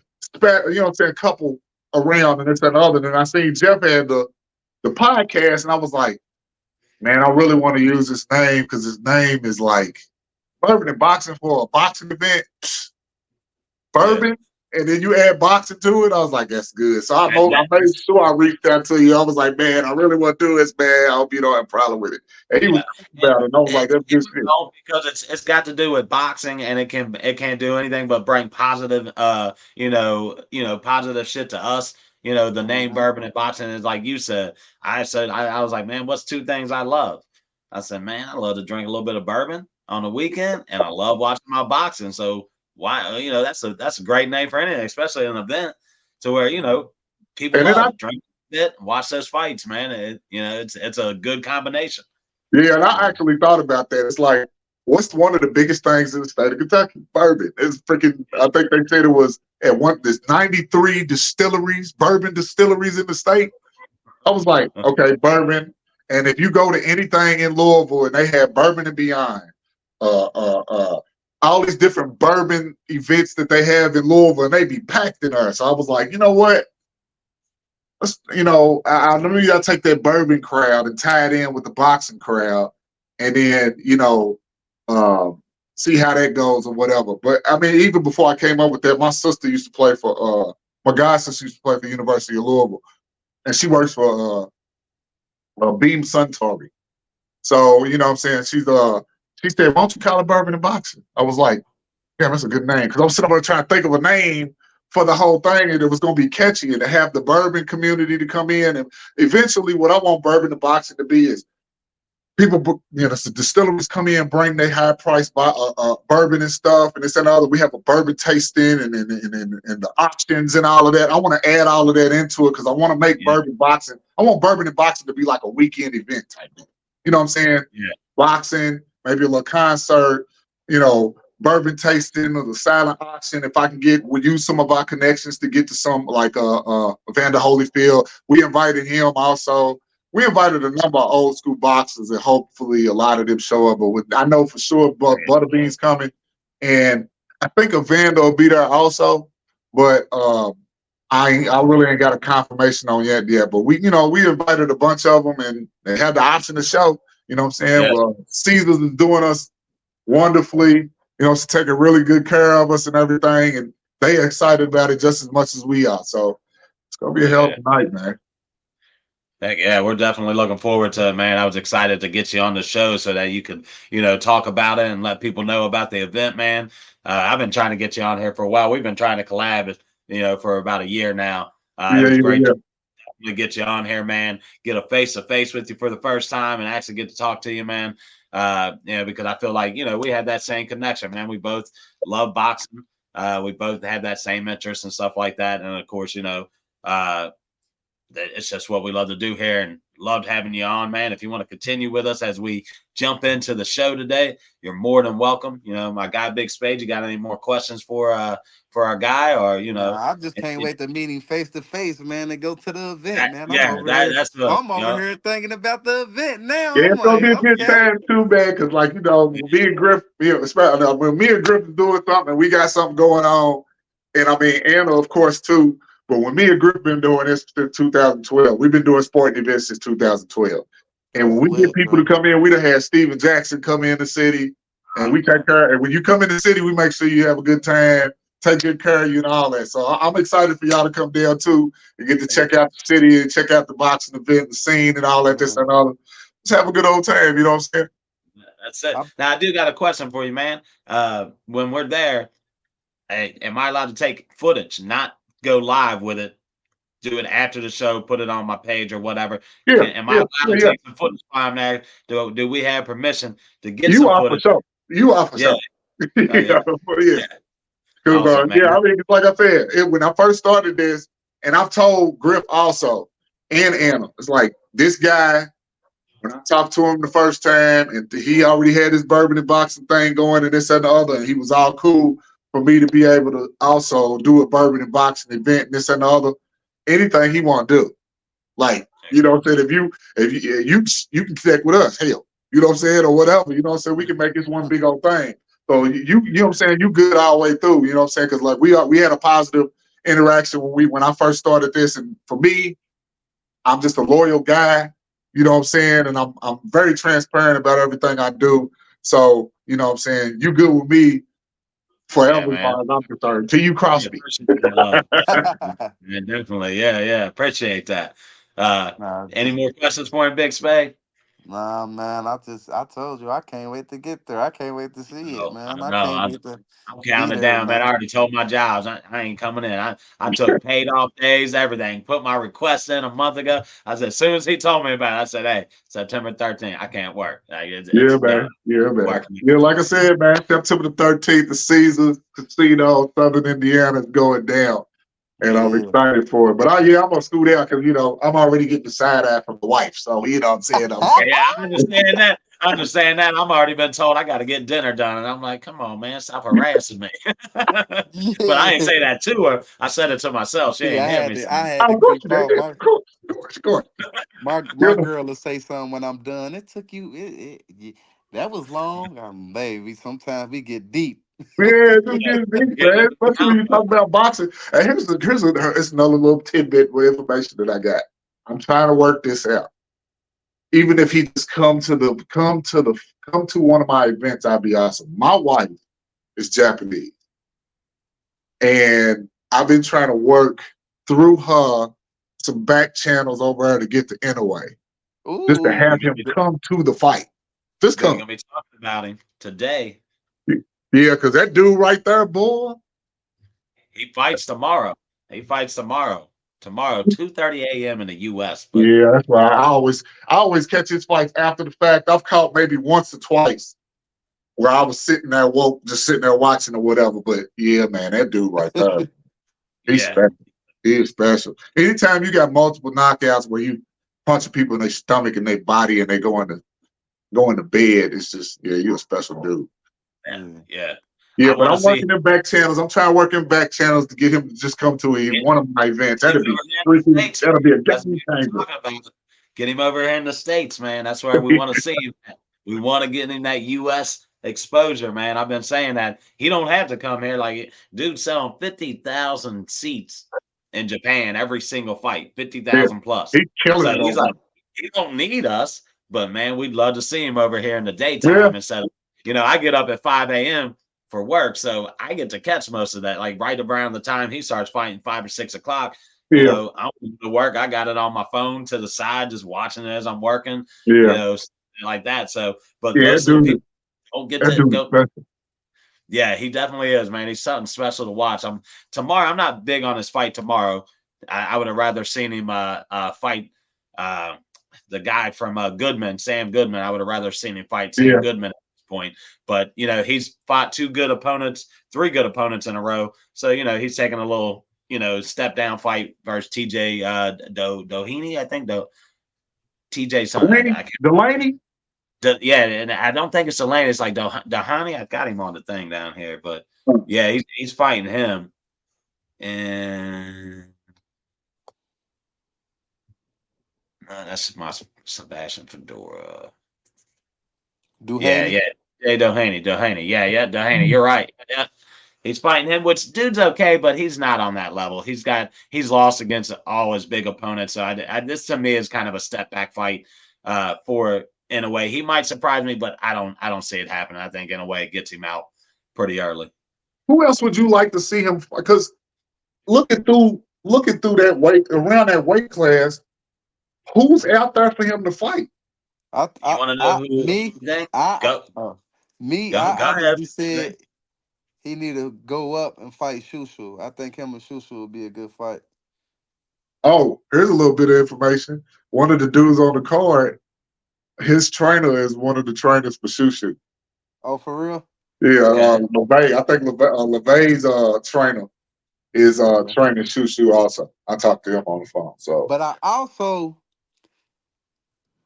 couple around and this and other. And I seen Jeff had the podcast, and I was like, man, I really want to use his name because his name is like Bourbon and Boxing for a boxing event. Bourbon, and then you add boxing to it. I was like, that's good. So I made sure I reached out to you. I was like, man, I really want to do this, man. I hope you don't have a problem with it. And he was about it. And I was like, that's good shit. Because it's got to do with boxing, and it can't do anything but bring positive, positive shit to us. The name Bourbon and Boxing is like you said. I was like, man, what's 2 things I love? I said, man, I love to drink a little bit of bourbon, on the weekend, and I love watching my boxing. So why, that's a great name for anything, especially an event to where people And then I love drink it, watch those fights, man. It's a good combination. Yeah, and I actually thought about that. It's like, what's one of the biggest things in the state of Kentucky? Bourbon. It's freaking. I think they said it was at one. There's 93 distilleries, bourbon distilleries in the state. I was like, okay, bourbon. And if you go to anything in Louisville and they have bourbon and beyond, uh, uh, uh, all these different bourbon events that they have in Louisville, and they be packed in there. So I was like, you know what? Let's, let me take that bourbon crowd and tie it in with the boxing crowd, and then see how that goes or whatever. But I mean, even before I came up with that, my sister used to play for my god sister used to play for the University of Louisville, and she works for Beam Suntory. So you know what I'm saying, she said, "Why don't you call it bourbon and boxing?" I was like, "Yeah, that's a good name," because I'm sitting there trying to think of a name for the whole thing, and it was going to be catchy, and to have the bourbon community to come in, and eventually, what I want bourbon and boxing to be is people, the distilleries come in, bring their high price bourbon and stuff, and this and other. We have a bourbon tasting and the options and all of that. I want to add all of that into it because I want to make bourbon boxing. I want bourbon and boxing to be like a weekend event type thing. You know what I'm saying? Yeah. Boxing, maybe a little concert, bourbon tasting or the silent auction. If I can use some of our connections to get to some like Vander Holyfield. We invited him also. We invited a number of old school boxers, and hopefully a lot of them show up. But I know for sure Butterbean's coming, and I think Evander will be there also. But I really ain't got a confirmation on yet. But we invited a bunch of them, and they had the option to show. You know what I'm saying? Yeah. Well, Caesars is doing us wonderfully. To taking really good care of us and everything, and they excited about it just as much as we are. So it's gonna be a hell of a night, man. Heck yeah, we're definitely looking forward to it, man. I was excited to get you on the show so that you could, talk about it and let people know about the event, man. I've been trying to get you on here for a while. We've been trying to collab, for about a year now. It was great to get you on here, man. Get a face to face with you for the first time and actually get to talk to you, man. Because I feel like, we had that same connection, man. We both love boxing. We both had that same interest and stuff like that. And of course, it's just what we love to do here, and loved having you on, man. If you want to continue with us as we jump into the show today, you're more than welcome. My guy Big Spade, you got any more questions for our guy, or I just can't wait to meet him face to face, man, and go to the event, man. that's the I'm over here thinking about the event now. Yeah, I'm it's gonna like, be a good okay. time too, man. Because me and Griff, especially when me and Griff is doing something, we got something going on, and I mean Anna, of course, too. But when me and Griff been doing this since 2012, we've been doing sporting events since 2012. And when we get people to come in, we done had Steven Jackson come in the city, and we take care. And when you come in the city, we make sure you have a good time, take good care of you, and all that. So I'm excited for y'all to come down too and get to check out the city and check out the boxing event, the scene, and all that. This and all. Just have a good old time. You know what I'm saying? That's it. Now I do got a question for you, man. When we're there, hey, am I allowed to take footage, not go live with it? Do it after the show, put it on my page or whatever. Am I allowed to take some footage while I'm there? Do we have permission to get you some are footage? For sure. You are for sure. Yeah. Because awesome, I mean, like I said, when I first started this, and I've told Griff also and Anna, it's like this guy. When I talked to him the first time, and he already had his bourbon and boxing thing going, and this and the other, and he was all cool for me to be able to also do a bourbon and boxing event, and this and the other. Anything he want to do, like what I'm saying. If you can connect with us, hell, you know what I'm saying, or whatever. You know what I'm saying. We can make this one big old thing. So you know what I'm saying. You good all the way through. You know what I'm saying. Because like we had a positive interaction when I first started this, and for me, I'm just a loyal guy. You know what I'm saying? And I'm very transparent about everything I do. So, you know what I'm saying? You good with me forever, as far as I'm concerned, till you cross me. Definitely. Yeah. Appreciate that. Any more questions for him, Big Spade? Nah, man. I told you I can't wait to get there. I can't wait to see it, Oh, man. I I know. can't wait to I'm be counting there, down, man. I man. already told my jobs I ain't coming in. I took paid off days, everything. Put my request in a month ago. I said, as soon as he told me about it, I said, hey, September 13th, I can't work. Like, Yeah, it's done. man. Yeah, man. Working. Yeah, like I said, man, September the 13th, the Caesar Casino, Southern Indiana is going down. And I'm Yeah. excited for it. But yeah, I'm gonna scoot out because I'm already getting the side eye from the wife. So what I'm saying, Yeah, I understand that. I understand that. I'm already been told I got to get dinner done, and I'm like, come on, man, stop harassing me. But I ain't Yeah. say that to her. I said it to myself. She See, ain't I hear had me. to I had oh, to of course creep you did. off. Of course, of course. My Yeah, girl will say something when I'm done. It took you. That was long, baby. Sometimes we get deep. yeah, just get deep, Yeah, man. Especially when you talk about boxing. And here's another little tidbit of information that I got. I'm trying to work this out. Even if he just come to one of my events, I'd be awesome. My wife is Japanese, and I've been trying to work through her some back channels over there to get the Inouye, just to Ooh, have him come to the fight. Just they're come. gonna be talking about him today. Yeah, because that dude right there, boy. He fights tomorrow. He fights tomorrow. Tomorrow, 2:30 a.m. in the U.S. But Yeah, that's why I always catch his fights after the fact. I've caught maybe once or twice where I was sitting there woke, just sitting there watching or whatever. But yeah, man, that dude right there, he's yeah, special. He is special. Anytime you got multiple knockouts where you punching people in their stomach and their body and they go into bed, it's just you're a special dude. yeah, yeah. yeah. Yeah, I but want to I'm see working in back channels. I'm trying to work in back channels to get him to just come to him. one of my events. Get him That'd be over here in the freaking. States, man. That'll be a That's what game we changer. were talking about. Get him over here in the States, man. That's where we want to see him at. We want to get him that U.S. exposure, man. I've been saying that. He don't have to come here. Like, dude selling 50,000 seats in Japan every single fight, Yeah, 50,000 plus. he's killing So it he's over like, he don't need us, but man, we'd love to see him over here in the there. Yeah, daytime instead of, I get up at 5 a.m. for work, so I get to catch most of that. Like right around the time he starts fighting, 5 or 6 o'clock. yeah, I'm going to work. I got it on my phone to the side, just watching it as I'm working, yeah, like that. So, but yeah. most of the people don't get That to dude is go. special. Yeah, he definitely is, man. He's something special to watch. Tomorrow. I'm not big on his fight tomorrow. I would have rather seen him fight uh, the guy from Goodman, Sam Goodman. I would have rather seen him fight Sam Yeah, Goodman at this point. But he's fought two good opponents, three good opponents in a row. So he's taking a little step down fight versus TJ Doheny. I think TJ something. Delaney, I can't. Delaney. Yeah, and I don't think it's Elaine. It's like Dahani. I got him on the thing down here, but yeah, he's fighting him, and that's my Sebastian Fedora. Yeah, Duhaney. yeah, hey Doheny. Yeah, Doheny. You're right. Yeah, he's fighting him, which dude's okay, but he's not on that level. He's lost against all his big opponents. So this to me is kind of a step back fight for in a way. He might surprise me, but I don't see it happening. I think in a way it gets him out pretty early. Who else would you like to see him? Because looking through that weight around that weight class, who's out there for him to fight? I, You I, want to know I, who me, you think? I, Go me, go I go ahead. honestly said he need to go up and fight Shushu. I think him and Shushu would be a good fight. Oh, here's a little bit of information. One of the dudes on the card, his trainer is one of the trainers for Shushu. Oh, for real? Yeah, Okay. LeVay. I think LeVay's trainer is Okay. training Shushu also. I talked to him on the phone. So But I also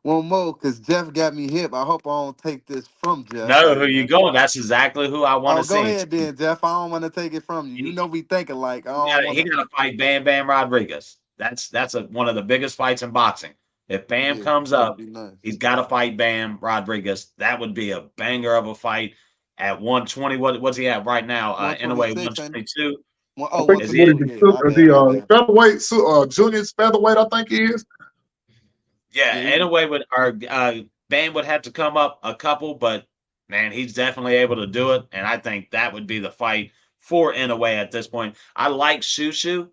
want more because Jeff got me hip. I hope I don't take this from Jeff. Know who Like, you going. That's exactly who I want oh, to go see. ahead then, Jeff. I don't want to take it from you. You He, know we think alike. I he don't got want he to. got to fight Bam Rodriguez. That's one of the biggest fights in boxing. If Bam Yeah, comes that'd up, be nice. he's got to fight Bam Rodriguez. That would be a banger of a fight at 120. What's he at right now? In a way, 126 and 122. I oh, think Is he at? what is he? 128. My Is bad, he my bad. featherweight? Junior's featherweight, I think he is. Yeah, Yeah, in a way, would our Bam would have to come up a couple, but man, he's definitely able to do it, and I think that would be the fight for in a way at this point. I like Shushu,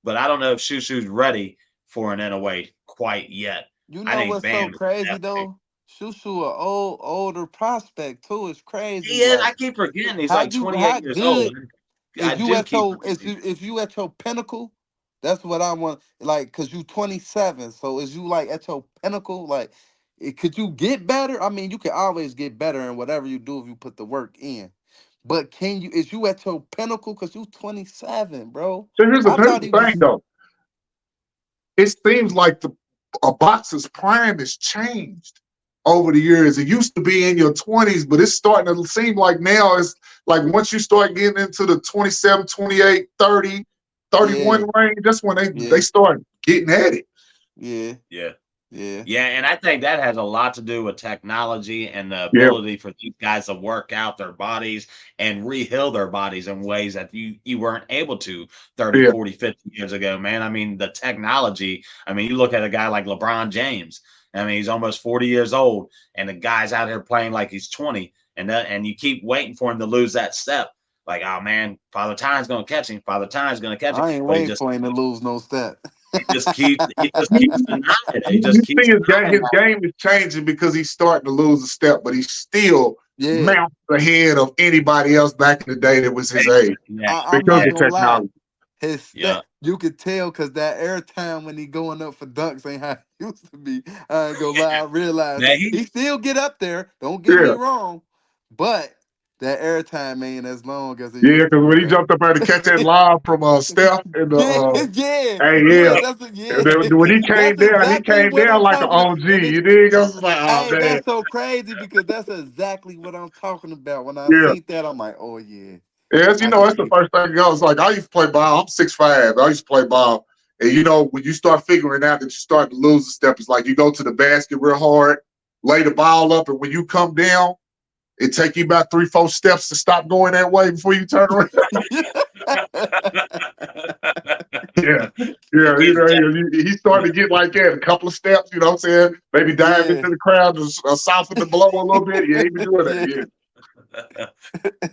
but I don't know if Shushu's ready for an in a way quite yet. you I know think what's so Bam is crazy definitely though? Shushu a older prospect too. It's crazy. He is. Like I keep forgetting he's how like you 28 how years old. good I is you do at keep your forgetting. if you at your pinnacle? That's what I want. Like, cause you 27. So is you like at your pinnacle? Like, could you get better? I mean, you can always get better in whatever you do if you put the work in. But can you? Is you at your pinnacle? Cause you 27, bro. So here's I here's thought the he thing was. though. It seems like a boxer's prime has changed over the years. It used to be in your 20s, but it's starting to seem like now it's like once you start getting into the 27, 28, 30, Yeah, 31 range, that's when they yeah, start getting at it. yeah, Yeah. yeah, Yeah, and I think that has a lot to do with technology and the Yeah, ability for these guys to work out their bodies and re-heal their bodies in ways that you weren't able to 30, yeah, 40, 50 years ago, man. I mean, the technology, I mean, you look at a guy like LeBron James. I mean, he's almost 40 years old, and the guy's out here playing like he's 20, and you keep waiting for him to lose that step. Like, oh man, Father Time's gonna catch him. Father Time's gonna catch him, I ain't but he waiting just for him to lose no step. he just keeps denying it. He you just keeps see denying his game is changing because he's starting to lose a step, but he's still Yeah, mounts ahead of anybody else back in the day that was his age yeah, I'm because not of yeah, gonna lie. technology. His yeah. step, you could tell because that airtime when he going up for dunks ain't how it used to be. I ain't gonna lie, I realized Now that he still get up there. Don't get me Yeah. wrong, but that airtime ain't as long as it Yeah, used to because be, when he man. jumped up there to catch that lob from Steph in the Yeah, yeah, hey, yeah. yeah. That's a, And yeah. then when That's he exactly came what down I'm like an talking about. OG. And it, You dig? I was like, oh hey, man, that's so crazy because that's exactly what I'm talking about. When I yeah. seen that, I'm like, oh yeah, As you I know, can that's the see. first thing goes. Like I used to play ball. I'm 6'5". I used to play ball. And you know, when you start figuring out that you start to lose a step, it's like you go to the basket real hard, lay the ball up, and when you come down, it take you about 3, 4 steps to stop going that way before you turn around. Yeah. Yeah, you He's know, definitely he started to get like that, a couple of steps, you know what I'm saying? Maybe dive Yeah. into the crowd to soften the blow a little bit. Yeah, he been doing that, Yeah. yeah.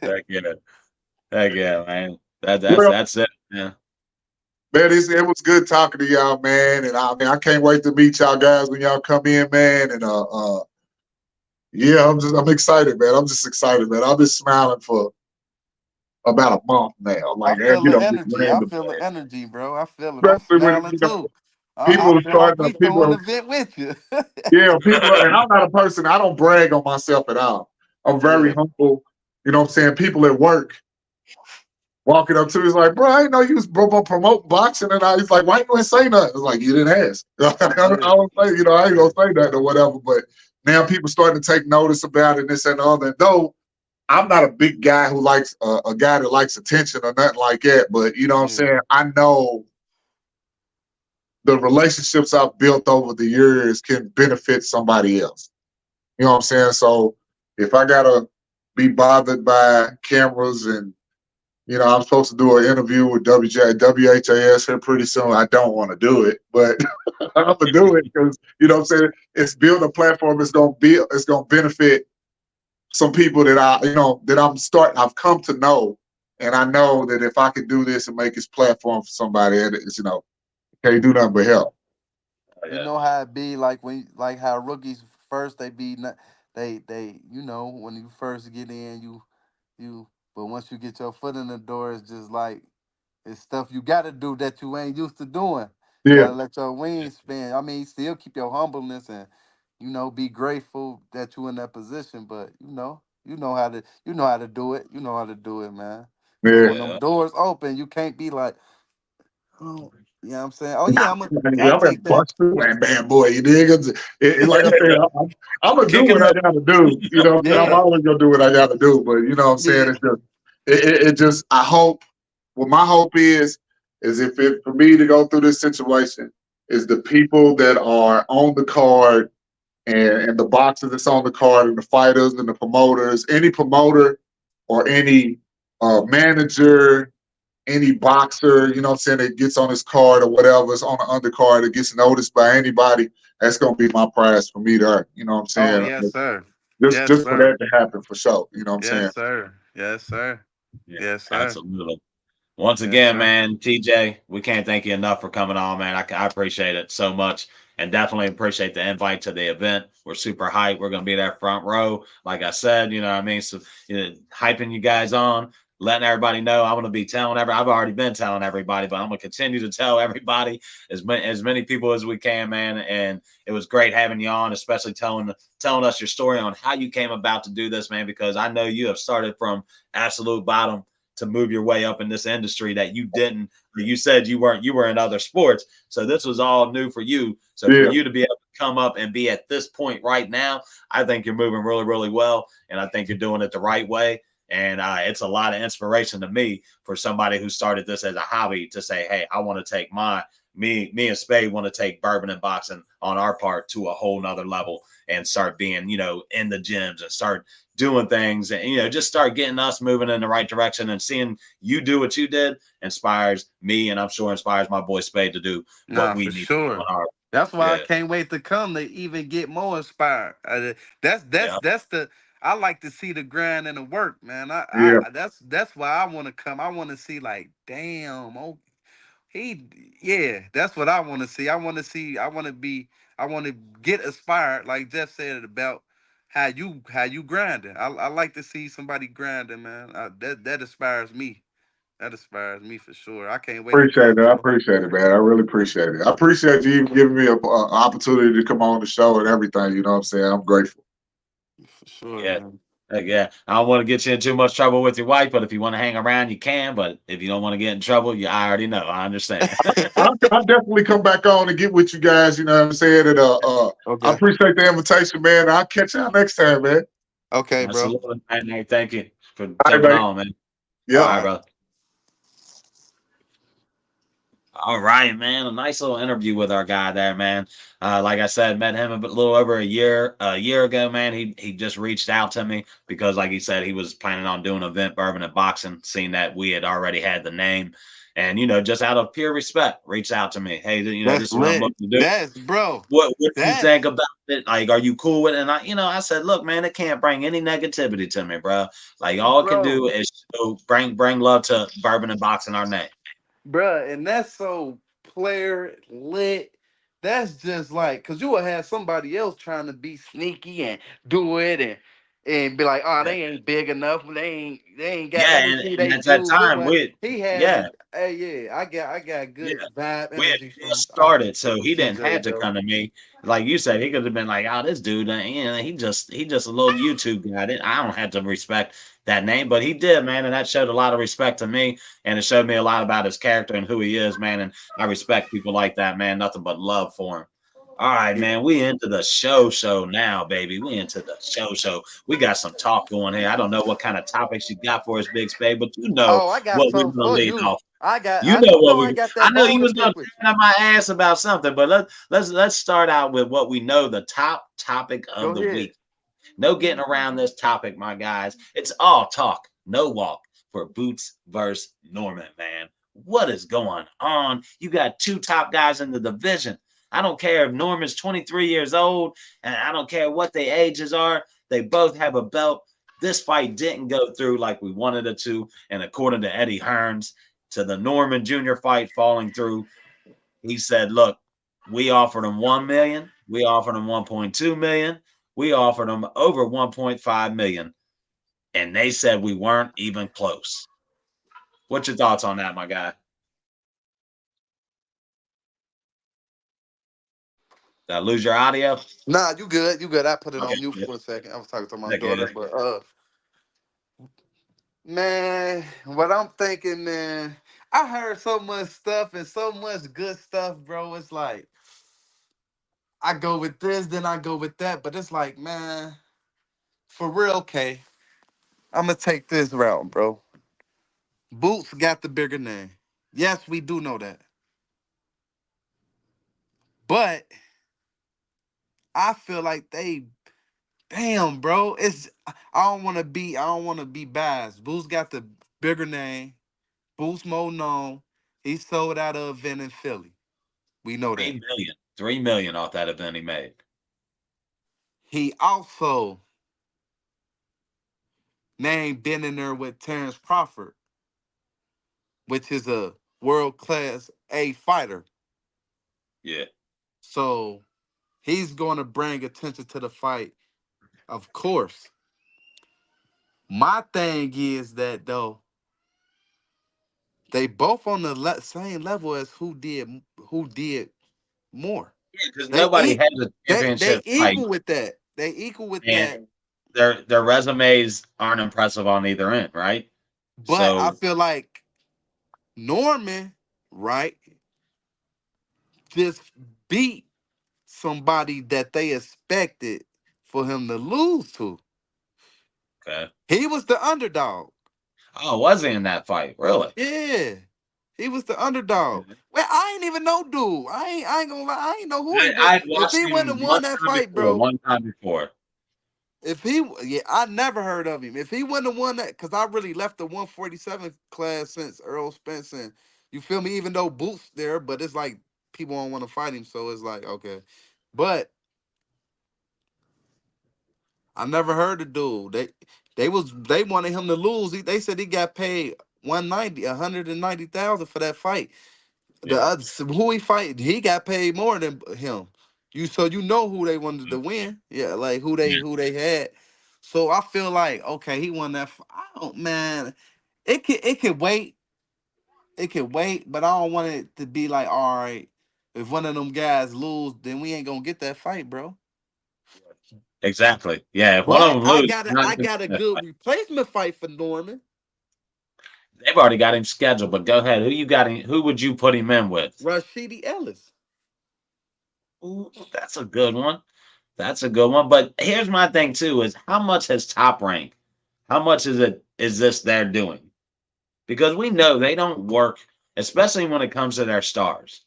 heck yeah, heck yeah, man. Well, That's it. Yeah, man, it was good talking to y'all, man. And I mean, I can't wait to meet y'all guys when y'all come in, man. And yeah, I'm excited, man. I'm just excited, man. I've been smiling for about a month now. I Like, feel you the know, just energy. I random, feel the energy, bro. I feel it. I'm especially when smiling too. I people are feel like starting we to throwing the vent with you. yeah, people. And I'm not a person. I don't brag on myself at all. I'm very Yeah. humble. You know what I'm saying? People at work walking up to me, is like, bro, I didn't know you was promote boxing. And he's like, why you ain't say nothing? It's like, you didn't ask. I Yeah. don't say, I ain't Yeah. gonna say nothing or whatever. But now people starting to take notice about it and this and the other. And though I'm not a big guy who likes a guy that likes attention or nothing like that. But you know what I'm Yeah. saying? I know the relationships I've built over the years can benefit somebody else. You know what I'm saying? So if I gotta be bothered by cameras and I'm supposed to do an interview with WHAS here pretty soon. I don't want to do it, but I'm gonna do it because what I'm saying it's build a platform. It's gonna benefit some people that I've come to know, and I know that if I could do this and make this platform for somebody, can't do nothing but help. oh, You yeah, know how it be like when like how rookies first they be they when you first get in you but once you get your foot in the door it's just like it's stuff you gotta do that you ain't used to doing. Yeah, Gotta let your wings spin. I mean, still keep your humbleness and be grateful that you in that position. But you know how to do it. You know how to do it, man. Cause yeah. when them yeah. doors open, you can't be like, oh, you know what I'm saying? Oh Nah, yeah, I'll I'm gonna take that. bust through that bad boy. You dig? Like I said, I'm gonna do Kicking what I the gotta do. You know what I'm saying? I'm Yeah, always gonna do what I gotta do. But you know what I'm saying? yeah, It's just, it just, I hope, what my hope is if it, for me to go through this situation, is the people that are on the card and the boxers that's on the card and the fighters and the promoters, any promoter or any manager, any boxer, you know what I'm saying, that gets on his card or whatever, is on the undercard, that gets noticed by anybody, that's gonna be my prize for me to, you know what I'm oh saying? yes, sir. Just Yes, just for sir. that to happen for sure. You know what I'm saying? Yes, sir. Yes, sir. yeah, Yes, sir. absolutely. Once Yes, again, sir. man, TJ, we can't thank you enough for coming on, man. I appreciate it so much, and definitely appreciate the invite to the event. We're super hyped. We're going to be there front row, like I said. You know what I mean? So, hyping you guys on, letting everybody know. I'm going to be telling I've already been telling everybody, but I'm going to continue to tell everybody as many people as we can, man. And it was great having you on, especially telling us your story on how you came about to do this, man. Because I know you have started from absolute bottom to move your way up in this industry that you didn't. You said you were in other sports, so this was all new for you. So for Yeah, you to be able to come up and be at this point right now, I think you're moving really, really well, and I think you're doing it the right way. And it's a lot of inspiration to me for somebody who started this as a hobby to say, "Hey, I want to take me and Spade want to take bourbon and boxing on our part to a whole nother level and start being, in the gyms and start doing things and just start getting us moving in the right direction, and seeing you do what you did inspires me, and I'm sure inspires my boy Spade to do what Nah, we for need to do on sure. our. That's why I Yeah, can't wait to come to even get more inspired. That's that's yeah, that's the I like to see the grind and the work, man. yeah. That's why I want to come. I want to see like, damn, oh, he, yeah, that's what I want to see. I want to see. I want to get inspired, like Jeff said about how you grinding. I like to see somebody grinding, man. That inspires me. That inspires me for sure. I can't wait to Appreciate come, it. I bro. appreciate it, man. I really appreciate it. I appreciate you even giving me a opportunity to come on the show and everything. You know what I'm saying? I'm grateful. For sure, yeah. man. Yeah, I don't want to get you in too much trouble with your wife, but if you want to hang around, you can. But if you don't want to get in trouble, I already know. I understand. I'll definitely come back on and get with you guys. You know what I'm saying? And I Okay. appreciate the invitation, man. I'll catch y'all next time, man. Okay, bro. Absolutely, man. Hey, thank you for All right, jumping buddy. on, man. Yep. All All right, right. brother. All right, man. A nice little interview with our guy there, man. Like I said, met him a little over a year ago, man. He just reached out to me because, like he said, he was planning on doing an event, bourbon and boxing, seeing that we had already had the name, and just out of pure respect, reached out to me. Hey, That's this is what I'm lit. looking to do. That's bro. What do you That's think about it? Like, are you cool with it? And I said, look, man, it can't bring any negativity to me, bro. Like, all it can bro. do is bring love to bourbon and boxing our name. Bruh, and that's so player lit. That's just like, cause you would have somebody else trying to be sneaky and do it and be like, oh, Yeah, they ain't big enough. They ain't got. yeah, Let me and, see and they at that tools. This time, one he has yeah, a. Hey, yeah, I got yeah. good vibe We had energy from just started, so from he didn't TJ, have to bro. come to me. Like you said, he could have been like, "Oh, this dude, he just a little YouTube guy. I don't have to respect that name, but he did, man, and that showed a lot of respect to me, and it showed me a lot about his character and who he is, man. And I respect people like that, man. Nothing but love for him. All right, Yeah. man. We into the show now, baby. We into the show. We got some talk going here. I don't know what kind of topics you got for us, Big Spade, but you know Oh, I got what we're something gonna for lead you. off. I got. You know You what know I we. got I that know you bone to was gonna pick with turn up my ass about something, but let's start out with what we know the top topic you. of Go the ahead. week. No getting around this topic, my guys. It's all talk, no walk for Boots versus Norman, man. What is going on? You got two top guys in the division. I don't care if Norman's 23 years old, and I don't care what their ages are. They both have a belt. This fight didn't go through like we wanted it to, and according to Eddie Hearns, to the Norman Jr. fight falling through, he said, "Look, we offered him 1 million. We offered him 1.2 million. We offered him over 1.5 million, and they said we weren't even close." What's your thoughts on that, my guy? Did I lose your audio? Nah, you good. You good. I put it Okay, on mute good. for a second. I was talking to my Okay, daughter, good. but man, what I'm thinking, man, I heard so much stuff and so much good stuff, bro. It's like I go with this, then I go with that, but it's like, man, for real, okay. I'm gonna take this route, bro. Boots got the bigger name. Yes, we do know that. But I feel like damn, bro. I don't wanna be biased. Boots got the bigger name. Boots more known. He sold out of event in Philly. We know that. 3 million. 3 million off that event he made. He also named been in there with Terrence Crawford. which is a world class A fighter. Yeah. So he's going to bring attention to the fight, of course. My thing is that though they both on the same level as who did more. Because They nobody eat has a they championship fight, equal with that. They equal with that. and their resumes aren't impressive on either end, right? But I So feel like Norman, right, just beat somebody that they expected for him to lose to. okay. He was the underdog. Oh, was he in that fight? Really? Yeah. He was the underdog. Okay. Well, I ain't even know dude. I ain't gonna lie. I ain't know who he was. I'd If watched he wouldn't him have won that fight, bro. one time before. If he, yeah, I never heard of him. If he wouldn't have won that, because I really left the 147 class since Earl Spence, and you feel me? Even though Boots there, but it's like people don't want to fight him, so it's like okay. But I never heard the dude. They wanted him to lose. They said he got paid 190,000 for that fight. The Yeah. other, who he fight, he got paid more than him. You know who they wanted to win. Yeah, like Yeah. who they had. So I feel like okay, he won that. I don't man. It could wait. It could wait, but I don't want it to be like all right. If one of them guys lose, then we ain't gonna get that fight, bro. Exactly. Yeah. If one of But them I lose, got a not I even got a that good fight. replacement fight for Norman. They've already got him scheduled. But go ahead. Who you got? Who would you put him in with? Rashidi Ellis. Ooh, that's a good one. That's a good one. But here's my thing too: is how much has Top Rank? How much is this they're doing? Because we know they don't work, especially when it comes to their stars.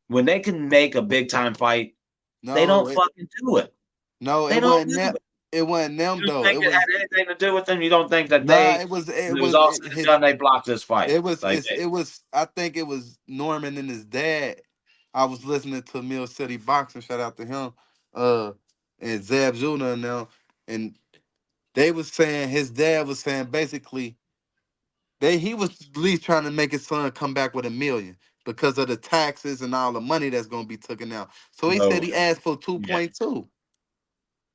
When they can make a big time fight, they No, don't fucking do it. no, They it don't wasn't do them. it. It wasn't them You don't though. think It it was had anything to do with them? You don't think that nah. they, It was it when it was was all it, said and his. done, they blocked this fight? It was Like, it was. I think it was Norman and his dad. I was listening to Mill City Boxing. Shout out to him. Uh, and Zab Jr. and them, and they was saying his dad was saying basically he was at least trying to make his son come back with 1 million because of the taxes and all the money that's gonna be taken out. So he said so he asked for two yeah. point two.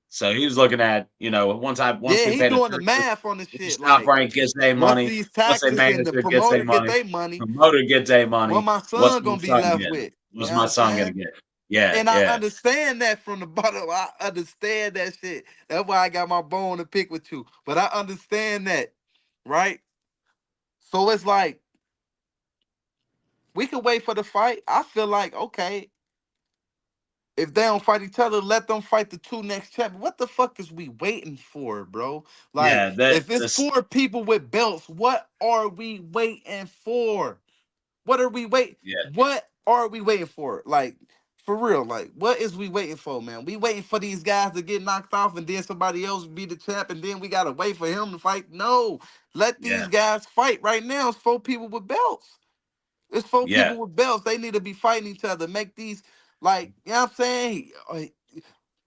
So he was looking at, once Yeah, we he pay the doing the taxes, math on the once shit. Top Like Rank gets their once money, these once their taxes and the manager gets their promoter get money, their money, promoter gets their what money, my what's son my gonna be son left getting? with. You What's know what my I'm son gonna saying? get? Yeah, And I yeah, understand that from the bottom. I understand that shit. That's why I got my bone to pick with you. But I understand that, right? So it's like we can wait for the fight. I feel like okay, if they don't fight each other, let them fight the two next champions. What the fuck is we waiting for, bro? Like, yeah. That if it's this, four people with belts, what are we waiting for? What are we wait? yeah, What are we waiting for? Like, for real, like, what is we waiting for, man? We waiting for these guys to get knocked off and then somebody else be the champ and then we gotta wait for him to fight? No, let these yeah, guys fight right now. It's four people with belts. It's four yeah, people with belts. They need to be fighting each other. Make these like, you know what I'm saying?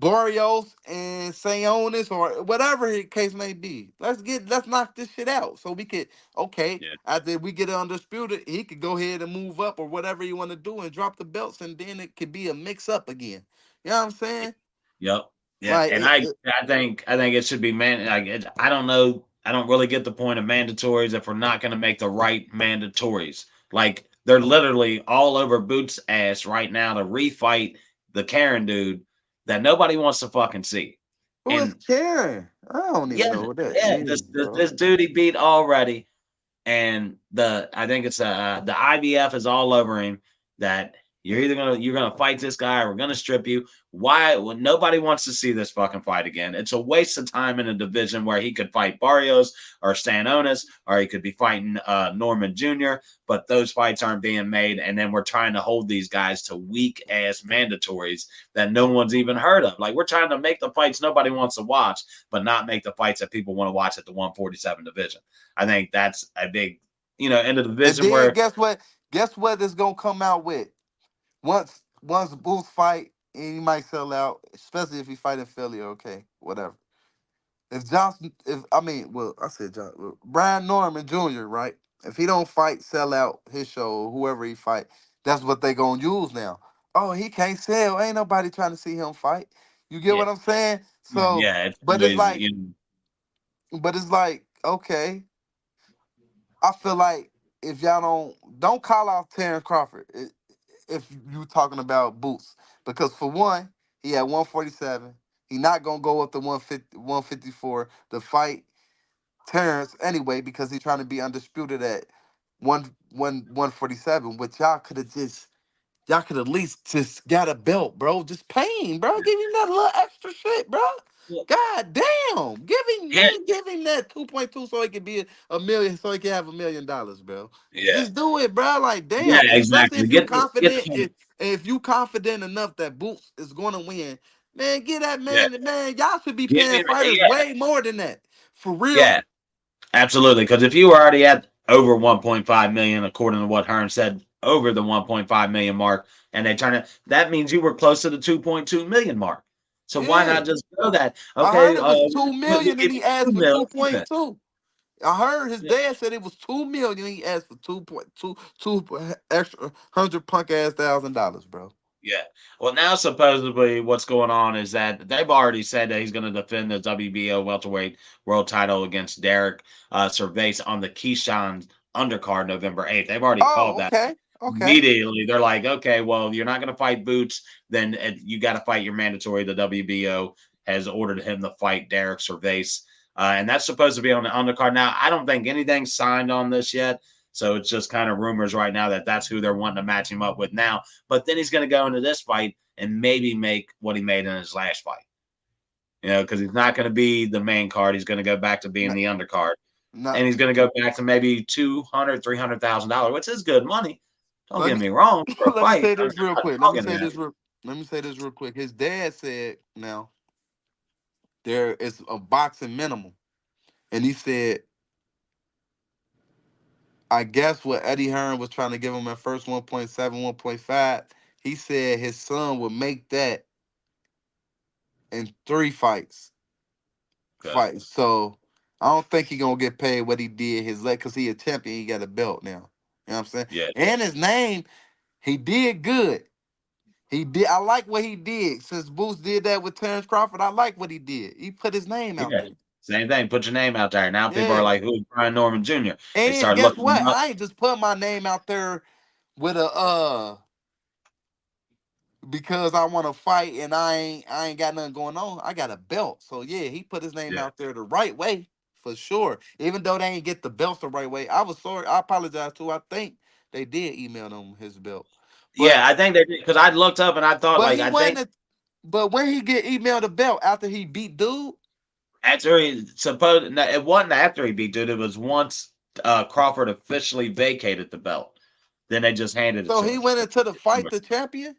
Barrios and Sayonis or whatever the case may be. Let's knock this shit out so we could okay yeah. after we get it undisputed, he could go ahead and move up or whatever you want to do and drop the belts and then it could be a mix up again. You know what I'm saying? Yep. Yeah, Like and I think it should be I don't know. I don't really get the point of mandatories if we're not going to make the right mandatories. Like they're literally all over Boots' ass right now to refight the Karen dude that nobody wants to fucking see. who is And Karen? I don't yeah, even know what that yeah, is, bro. this dude he beat already, and the I think it's the IBF is all over him that you're gonna fight this guy or we're gonna strip you. Why? Well, nobody wants to see this fucking fight again. It's a waste of time in a division where he could fight Barrios or Stanonis or he could be fighting Norman Jr. But those fights aren't being made, and then we're trying to hold these guys to weak ass mandatories that no one's even heard of. Like we're trying to make the fights nobody wants to watch, but not make the fights that people want to watch at the 147 division. I think that's a big, in the And division then where, guess what? Guess what it's gonna come out with? Once Booth fight and he might sell out, especially if he fight in Philly, okay, whatever. If Johnson, if I mean, well, I said John, Brian Norman Jr., right? If he don't fight, sell out his show, or whoever he fight, that's what they gonna use now. Oh, he can't sell. Ain't nobody trying to see him fight. You get Yeah, what I'm saying? yeah, So, yeah. It's but it's always like, okay. I feel like if y'all don't call out Terrence Crawford if you talking about boots, because for one, he had 147. He not gonna go up to 150, 154 to fight Terrence anyway because he's trying to be undisputed at 147. Which y'all could at least just got a belt, bro. Just pay him, bro. Give him that little extra shit, bro. yeah, God damn. yeah, Give him that 2.2 so he can be a million, so he can have $1 million, bro. yeah, Just do it, bro. Like, yeah, damn. Especially exactly. if you Get confident, the if you confident enough that Boots is gonna win, man, get that yeah, man. Y'all should be give paying him fighters yeah, way more than that. For real. yeah. Absolutely, because if you were already at over 1.5 million, according to what Hearn said, over the 1.5 million mark, and they turn it, that means you were close to the 2.2 million mark. So why Yeah. not just go that? I heard Okay, it was two we'll million and give he you asked two for mil. 2.2. I heard his Yeah, dad said it was 2 million. He asked for 2.2, two extra hundred punk ass $1,000, bro. yeah. Well, now supposedly what's going on is that they've already said that he's going to defend the WBO welterweight world title against Derek Cervase on the Keyshawn undercard November 8th. They've already called Oh, that. okay, okay. Immediately, they're like, okay, well, you're not going to fight Boots, then you got to fight your mandatory. The WBO has ordered him to fight Derek Cervase, and that's supposed to be on the undercard. Now, I don't think anything's signed on this yet, so it's just kind of rumors right now that that's who they're wanting to match him up with now. But then he's going to go into this fight and maybe make what he made in his last fight, because he's not going to be the main card. He's going to go back to being Not, the undercard, not, and he's going to go back to maybe $200,000, $300,000, which is good money. Don't let get me me wrong for a let me fight. say I'm this real not quick. dogging that. Let me say this real quick. His dad said now there is a boxing minimum, and he said I guess what Eddie Hearn was trying to give him at first 1.7, 1.5. He said his son would make that in three Okay. fights. So I don't think he gonna get paid what he did his leg because he a champion. He got a belt now. You know what I'm saying? Yeah, And his name, he did good. He did. I like what he did. Since Boots did that with Terrence Crawford, I like what he did. He put his name out yeah. there. Same thing. Put your name out there. Now people are Yeah. like, "Who's Brian Norman Jr.?" They And start guess looking what? him up. I ain't just put my name out there with a because I want to fight and I ain't got nothing going on. I got a belt. So yeah, he put his name Yeah, out there the right way for sure. Even though they ain't get the belts the right way. I was sorry. I apologize too. I think they did email him his belt. yeah. But I think they did because I looked up and I thought but like he I think wasn't but when he get emailed the belt after he beat dude, after he supposed no, it wasn't after he beat dude. It was once Crawford officially vacated the belt. Then they just handed it so to he him. went into the fight the champion.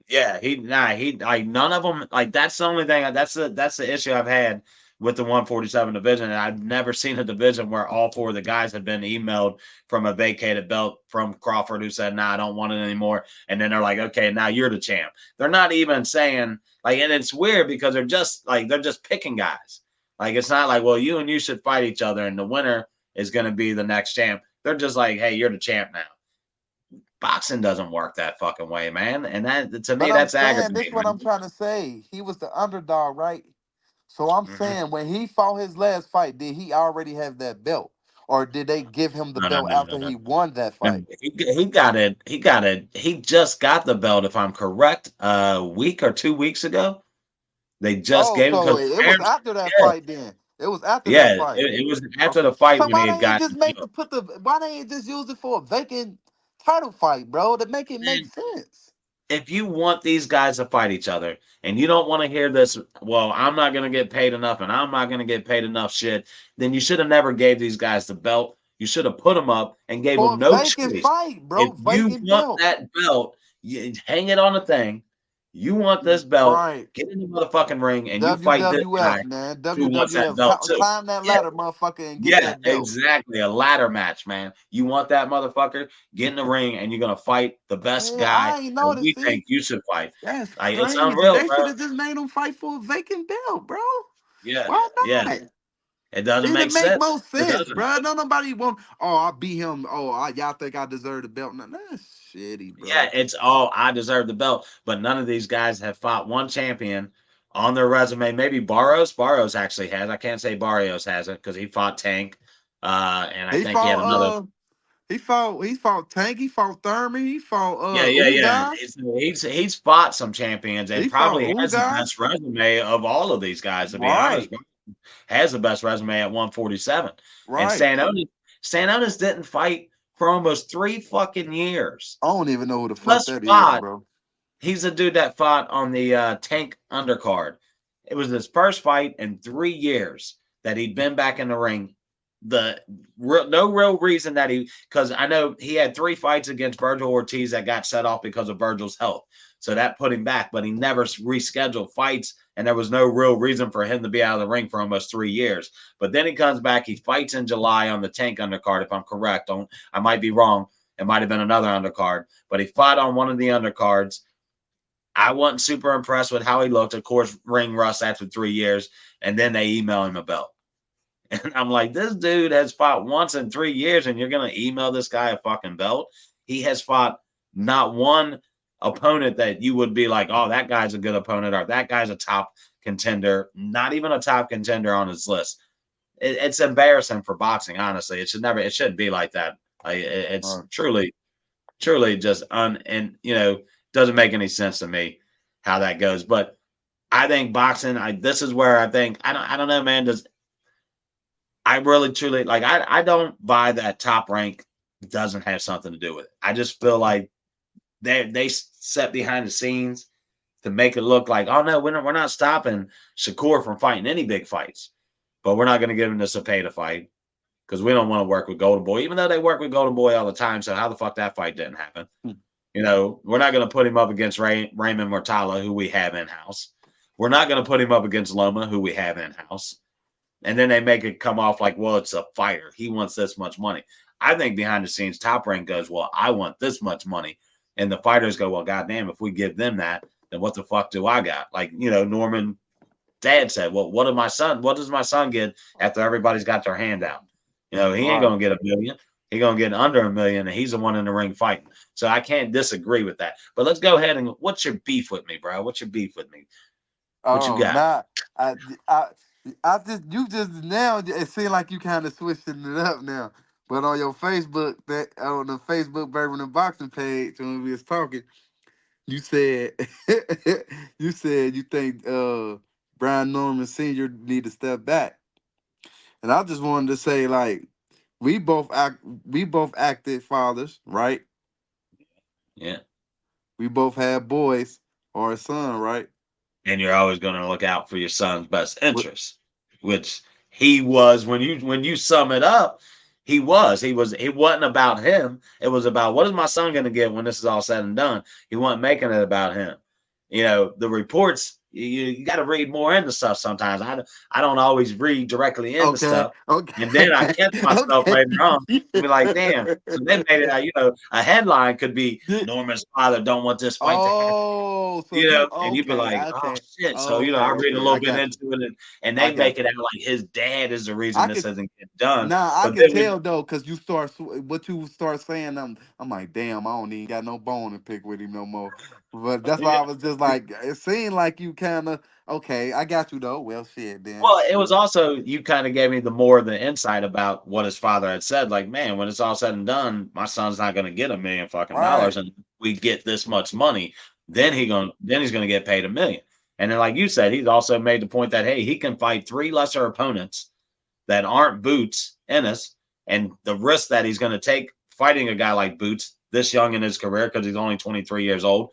Yeah, he like none of them like that's the only thing that's the issue I've had with the 147 division. And I've never seen a division where all four of the guys had been emailed from a vacated belt from Crawford who said, "Nah, I don't want it anymore." And then they're like, "Okay, now you're the champ." They're not even saying like, and it's weird because they're just picking guys. Like it's not like, well, you and you should fight each other, and the winner is going to be the next champ. They're just like, "Hey, you're the champ now." Boxing doesn't work that fucking way, man. And that to me, But I'm that's saying this aggravating, what I'm man. trying to say. He was the underdog, right? So I'm Mhm. saying when he fought his last fight, did he already have that belt? Or did they give him the No, no, belt no, no, after no. he won that No, fight? he got it. He got it. He just got the belt, if I'm correct, a week or 2 weeks ago. They just Oh, gave him so because it was after that yeah, fight then. It was after that yeah. fight. It was after Okay. the fight So when he why had they ain't gotten just the make the belt. put the why they ain't just use it for a vacant title fight, bro? To make it make And sense. if you want these guys to fight each other and you don't want to hear this, well, I'm not going to get paid enough and I'm not going to get paid enough shit, then you should have never gave these guys the belt. You should have put them up and gave For them a no vacant choice. fight, If bro. you Vacant want belt. that belt, you hang it on a thing. You want this belt, Right. get in the motherfucking ring and you fight this guy WWF, man. who wants that WWF. belt too. Climb that Yeah, ladder, motherfucker, and get yeah, that belt. exactly. A ladder match, man. You want that motherfucker? Get in the ring and you're gonna fight the best Yeah, guy I ain't that noticed. we think See, you should fight. that's Like it's crazy. unreal, They bro. should have just made him fight for a vacant belt, bro. Yeah, Why yeah. not? It doesn't make It make sense. more It sense, doesn't. bro. No, nobody want. Oh, I beat him. Oh, y'all think I deserve the belt? No, that's shitty, Yeah, bro. it's all I deserve the belt, but none of these guys have fought one champion on their resume. Maybe Barros. Barros actually has. I can't say Barrios hasn't because he fought Tank, and I He think he had fought. another. He fought Tank. He fought Thurman. He fought Yeah, yeah, yeah. Ugas. He's fought some champions and He fought probably has the best Ugas. resume of all of these guys. To be honest, Right, bro. Has the best resume at 147. And right. Stanonis didn't fight for almost 3 fucking years. I don't even know who the fuck Just that is, fought. bro. He's the dude that fought on the Tank undercard. It was his first fight in 3 years that he'd been back in the ring. No real reason that because I know he had 3 fights against Virgil Ortiz that got set off because of Virgil's health. So that put him back, but he never rescheduled fights, and there was no real reason for him to be out of the ring for almost 3 years. But then he comes back, he fights in July on the Tank undercard, if I'm correct. I might be wrong. It might have been another undercard, but he fought on one of the undercards. I wasn't super impressed with how he looked. Of course, ring rust after 3 years, and then they email him a belt. And I'm like, this dude has fought once in 3 years, and you're going to email this guy a fucking belt? He has fought not one opponent that you would be like, oh, that guy's a good opponent, or that guy's a top contender. Not even a top contender on his list. It's embarrassing for boxing, honestly. It shouldn't be like that. It's Right. truly just and doesn't make any sense to me how that goes. But I think boxing, this is where I think I don't know, man. I really truly like I don't buy that Top Rank doesn't have something to do with it. I just feel like they set behind the scenes to make it look like, oh no, we're not stopping Shakur from fighting any big fights, but we're not going to give him the Cepeda fight because we don't want to work with Golden Boy, even though they work with Golden Boy all the time. So how the fuck that fight didn't happen? We're not going to put him up against Raymond Mortala, who we have in house. We're not going to put him up against Loma, who we have in house. And then they make it come off like, well, it's a fighter. He wants this much money. I think behind the scenes, Top Rank goes, well, I want this much money. And the fighters go, well, goddamn, if we give them that, then what the fuck do I got? Like, Norman dad said, well, what does my son get after everybody's got their hand out? He ain't Right. going to get $1 million. He's going to get under $1 million, and he's the one in the ring fighting. So I can't disagree with that. But let's go ahead and what's your beef with me, bro? What's your beef with me? What you Oh, got? nah. I, I, I just you just now it seemed like you kind of switching it up now. But on your Facebook, that on the Facebook Bourbon and Boxing page when we was talking, you said you said you think Brian Norman Sr. need to step back. And I just wanted to say, like, we both acted fathers, right? Yeah. We both had boys or a son, right? And you're always going to look out for your son's best What- interests, which he was when you sum it up. It wasn't about him. It was about what is my son going to get when this is all said and done. He wasn't making it about him. The reports. You got to read more into stuff sometimes. I don't always read directly into Okay, stuff, and then I okay, catch myself okay. later on and be like, damn. So they made it out. A headline could be Did- Norman's father don't want this fight to happen. oh, so you And you'd be okay? like, oh Okay, shit. So, I okay, read a okay. little I bit got you. into it and I they make got it you. out like his dad is the reason I this could doesn't get done. Nah, I But could then when tell though, cause you start what you start saying. I'm like, damn, I don't even got no bone to pick with him no more. But that's why yeah, I was just like, it seemed like you kind of okay. I got you though. Well, shit, then. well, it was also you kind of gave me the more of the insight about what his father had said. Like, man, when it's all said and done, my son's not gonna get $1 million fucking dollars Right. and we get this much money. Then he's gonna get paid $1 million. And then like you said, he's also made the point that hey, he can fight 3 lesser opponents that aren't Boots Ennis, and the risk that he's going to take fighting a guy like Boots this young in his career because he's only 23 years old,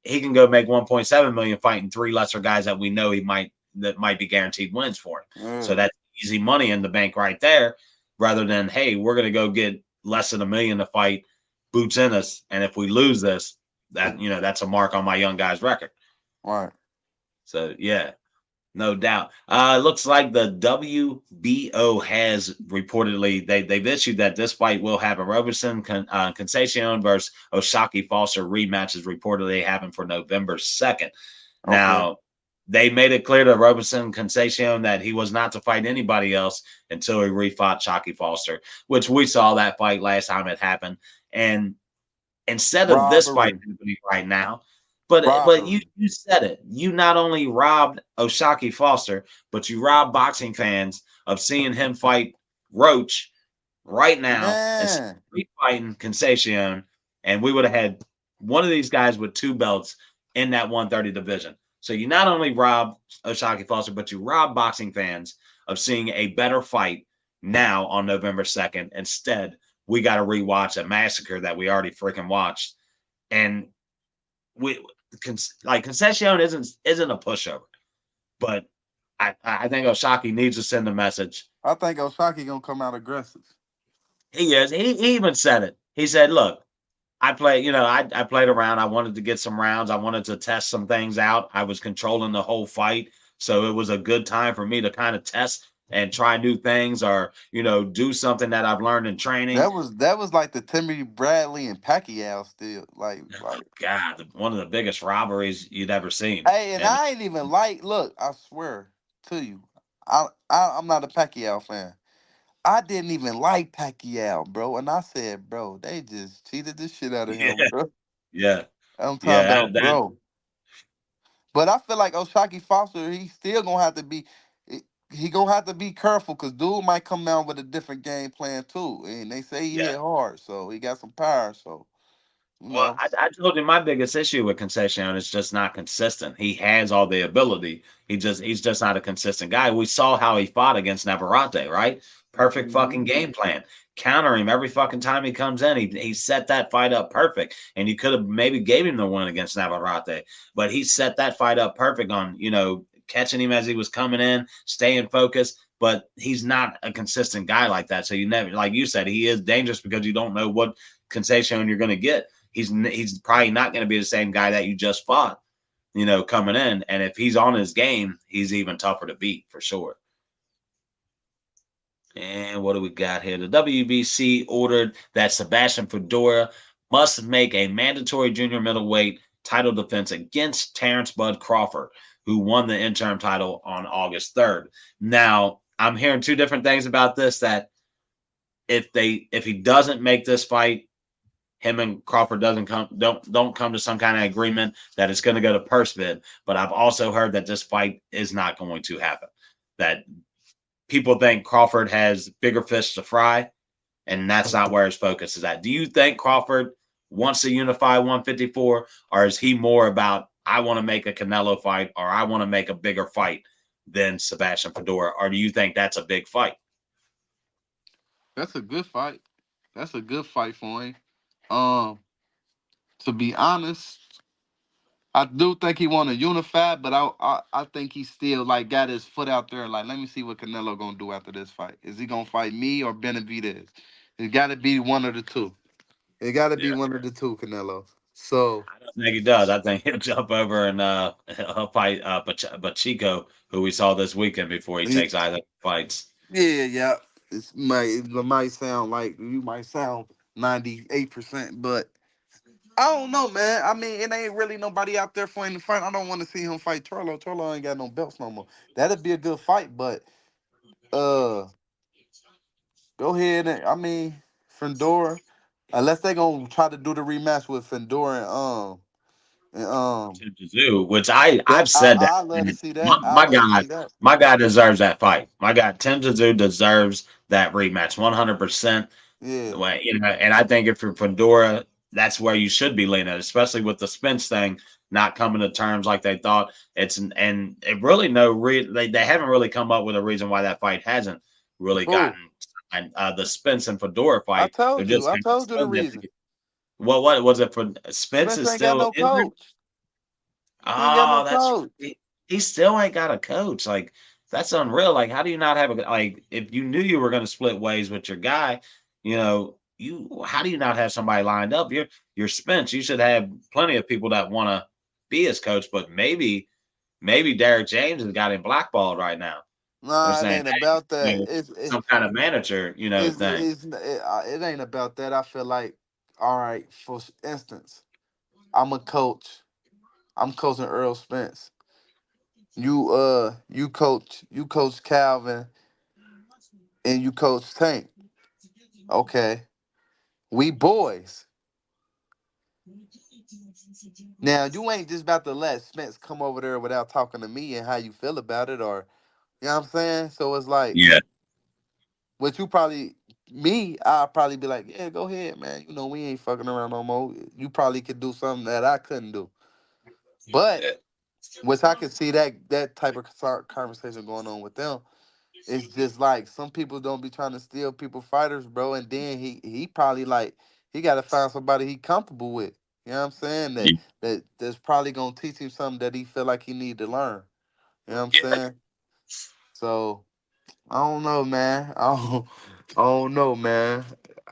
he can go make 1.7 million fighting 3 lesser guys that we know that might be guaranteed wins for him. So Yeah. that's easy money in the bank right there, rather than hey, we're going to go get less than $1 million to fight Boots Ennis, and if we lose this, that's a mark on my young guy's record. Right. So yeah, no doubt. Looks like the WBO has reportedly they've issued that this fight will happen. Roberson Concepcion versus Oshaki Foster rematch is reportedly happen for November 2nd. Okay. Now, they made it clear to Roberson Concepcion that he was not to fight anybody else until he refought Shockey Foster, which we saw that fight last time it happened. And instead of this fight Robbery. happening right now, but you Robbery. you said it. You not only robbed Oshaki Foster, but you robbed boxing fans of seeing him fight Roach right now and Man. fighting Concepcion, and we would have had one of these guys with two belts in that 130 division. So you not only robbed Oshaki Foster, but you robbed boxing fans of seeing a better fight now on November 2nd. Instead, we got to rewatch a massacre that we already freaking watched. And we like Concession isn't a pushover, but I think Oshaki needs to send a message. I think Osaki gonna come out aggressive. He is. He even said it. He said, "Look, I played. I played around. I wanted to get some rounds. I wanted to test some things out. I was controlling the whole fight, so it was a good time for me to kind of test and try new things, or do something that I've learned in training." That was like the Timothy Bradley and Pacquiao still. Like God, one of the biggest robberies you'd ever seen, hey, and and I ain't even like look, I swear to you. I'm not a Pacquiao fan. I didn't even like Pacquiao, bro. And I said, bro, they just cheated the shit out of yeah, him, bro. yeah, I'm talking yeah. about, That bro. But I feel like Oshaki Foster, he still gonna have to be he gonna have to be careful because dude might come down with a different game plan too. And they say he yeah. hit hard, so he got some power. So, you Well, know. I told you my biggest issue with Concession is just not consistent. He has all the ability. He's just not a consistent guy. We saw how he fought against Navarrete, right? Perfect fucking Mhm. game plan. Counter him every fucking time he comes in. He set that fight up perfect. And you could have maybe gave him the win against Navarrete. But he set that fight up perfect on, catching him as he was coming in, staying focused. But he's not a consistent guy like that. So you never, like you said, he is dangerous because you don't know what Concession you're going to get. He's probably not going to be the same guy that you just fought, coming in. And if he's on his game, he's even tougher to beat for sure. And what do we got here? The WBC ordered that Sebastian Fedora must make a mandatory junior middleweight title defense against Terrence Bud Crawford, who won the interim title on August 3rd. Now, I'm hearing two different things about this, that if he doesn't make this fight, him and Crawford don't come to some kind of agreement, that it's going to go to purse bid. But I've also heard that this fight is not going to happen. That people think Crawford has bigger fish to fry, and that's not where his focus is at. Do you think Crawford wants to unify 154, or is he more about, I want to make a Canelo fight, or I want to make a bigger fight than Sebastian Fedora, or do you think that's a big fight? That's a good fight. That's a good fight for him. Um, to be honest, I do think he want to unify, but I think he still like got his foot out there. Like, let me see what Canelo gonna do after this fight. Is he gonna fight me or Benavidez? It got to be one of the two. It got to be Yeah, one of the two, Canelo. So I don't think he does. I think he'll jump over and he'll fight Pachico, who we saw this weekend before he he- takes either fights. yeah. It might sound like you might sound 98%, but I don't know, man. I mean, it ain't really nobody out there for him to fight. I don't want to see him fight Turlo. Turlo ain't got no belts no more. That'd be a good fight, but uh, go ahead and I mean, Fendora, unless they gonna try to do the rematch with Fendora and To Zoo, which I've that said that, I love to and see that. my, I my love to guy see that. my guy deserves that fight. My guy Tim Tszyu deserves that rematch 100%. Yeah. And I think if you're Fedora, that's where you should be leaning, especially with the Spence thing not coming to terms like they thought. And it really they haven't really come up with a reason why that fight hasn't really Who? gotten. And the Spence and Fedora I fight, they're told you. just I told you the reason. well, what was it for? Spence Spence is ain't got still no injured. coach. He ain't got no Oh, coach. he still ain't got a coach. Like, that's unreal. Like, how do you not have a, like, if you knew you were going to split ways with your guy, how do you not have somebody lined up? You're Spence. You should have plenty of people that want to be his coach, but maybe Derek James has got him blackballed right now. They're Nah, it saying, ain't hey, about that. some kind of manager, thing. It ain't about that. I feel like, all right. For instance, I'm a coach. I'm coaching Earl Spence. you coach Calvin and you coach Tank. Okay. We boys. Now you ain't just about to let Spence come over there without talking to me and how you feel about it, or you know what I'm saying? So it's like Yeah, what you probably me, I'll probably be like, yeah, go ahead, man. You know, we ain't fucking around no more. You probably could do something that I couldn't do. But yeah, which I could see that type of conversation going on with them. It's just like some people don't be trying to steal people fighters, bro. And then he probably like he got to find somebody he comfortable with. You know what I'm saying? That's probably gonna teach him something that he feel like he need to learn. You know what I'm yeah. saying? So I don't know, man. I don't know, man.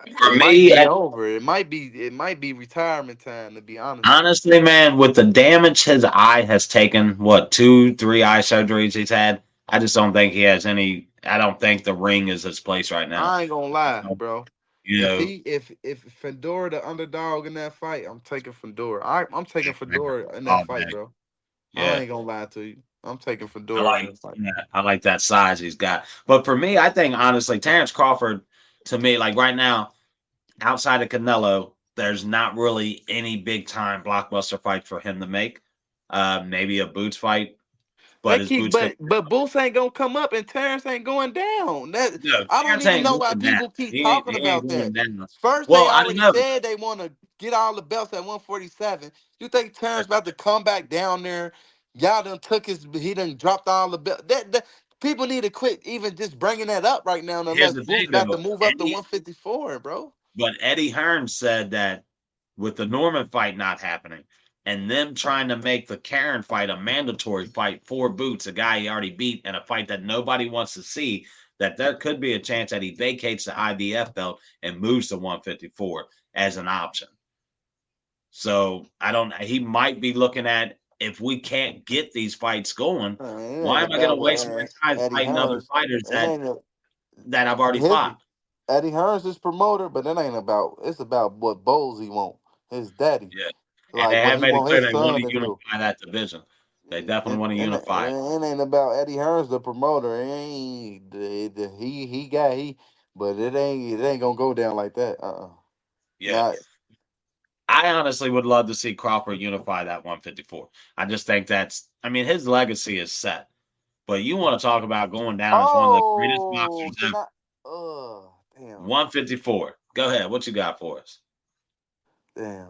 It For might me, be over. It might be retirement time. To be honest, honestly, man, with the damage his eye has taken, what, 2, 3 eye surgeries he's had, I just don't think he has any. I don't think the ring is his place right now. I ain't gonna lie, So, bro. you If know, he if Fedora the underdog in that fight, I'm taking Fedora. I'm taking Fedora in that all fight, day. bro. I Yeah. ain't gonna lie to you. I'm taking I Fedora in like that fight. I like that size he's got. But for me, I think honestly, Terrence Crawford, to me, like right now, outside of Canelo, there's not really any big time blockbuster fight for him to make. Maybe a Boots fight, They but his keep, Boots could. but Boots ain't gonna come up and Terrence ain't going down. That No, I don't Terrence even ain't know why going down. people keep He ain't talking he ain't about going that. down. First, they Well, I don't already know. said they want to get all the belts at 147. You think Terrence about to come back down there? Y'all done took his, he done dropped all the belts. That people need to quit even just bringing that up right now, Here's unless the Boots thing, about to though. move up to 154, bro. But Eddie Hearn said that with the Norman fight not happening and them trying to make the Karen fight a mandatory fight for Boots, a guy he already beat, and a fight that nobody wants to see, that there could be a chance that he vacates the IBF belt and moves to 154 as an option. So I don't. He might be looking at if we can't get these fights going. It Why ain't am I going about to what waste my time Eddie fighting other Hearns. fighters It ain't a, that I've already his fought? Eddie Hearns is promoter, but it ain't about. It's about what Bowles he want. His daddy, Yeah, and like they what have he made it want clear his they want son to to do. unify that division. They definitely It, want to it, unify it. it ain't about Eddie Hearns, the promoter. It ain't he got he, but it ain't gonna go down like that. Yeah. Not I honestly would love to see Crawford unify that 154. I just think that's, I mean, his legacy is set. But you want to talk about going down as one of the greatest boxers oh, can ever. I? Damn, 154. Go ahead. What you got for us? damn.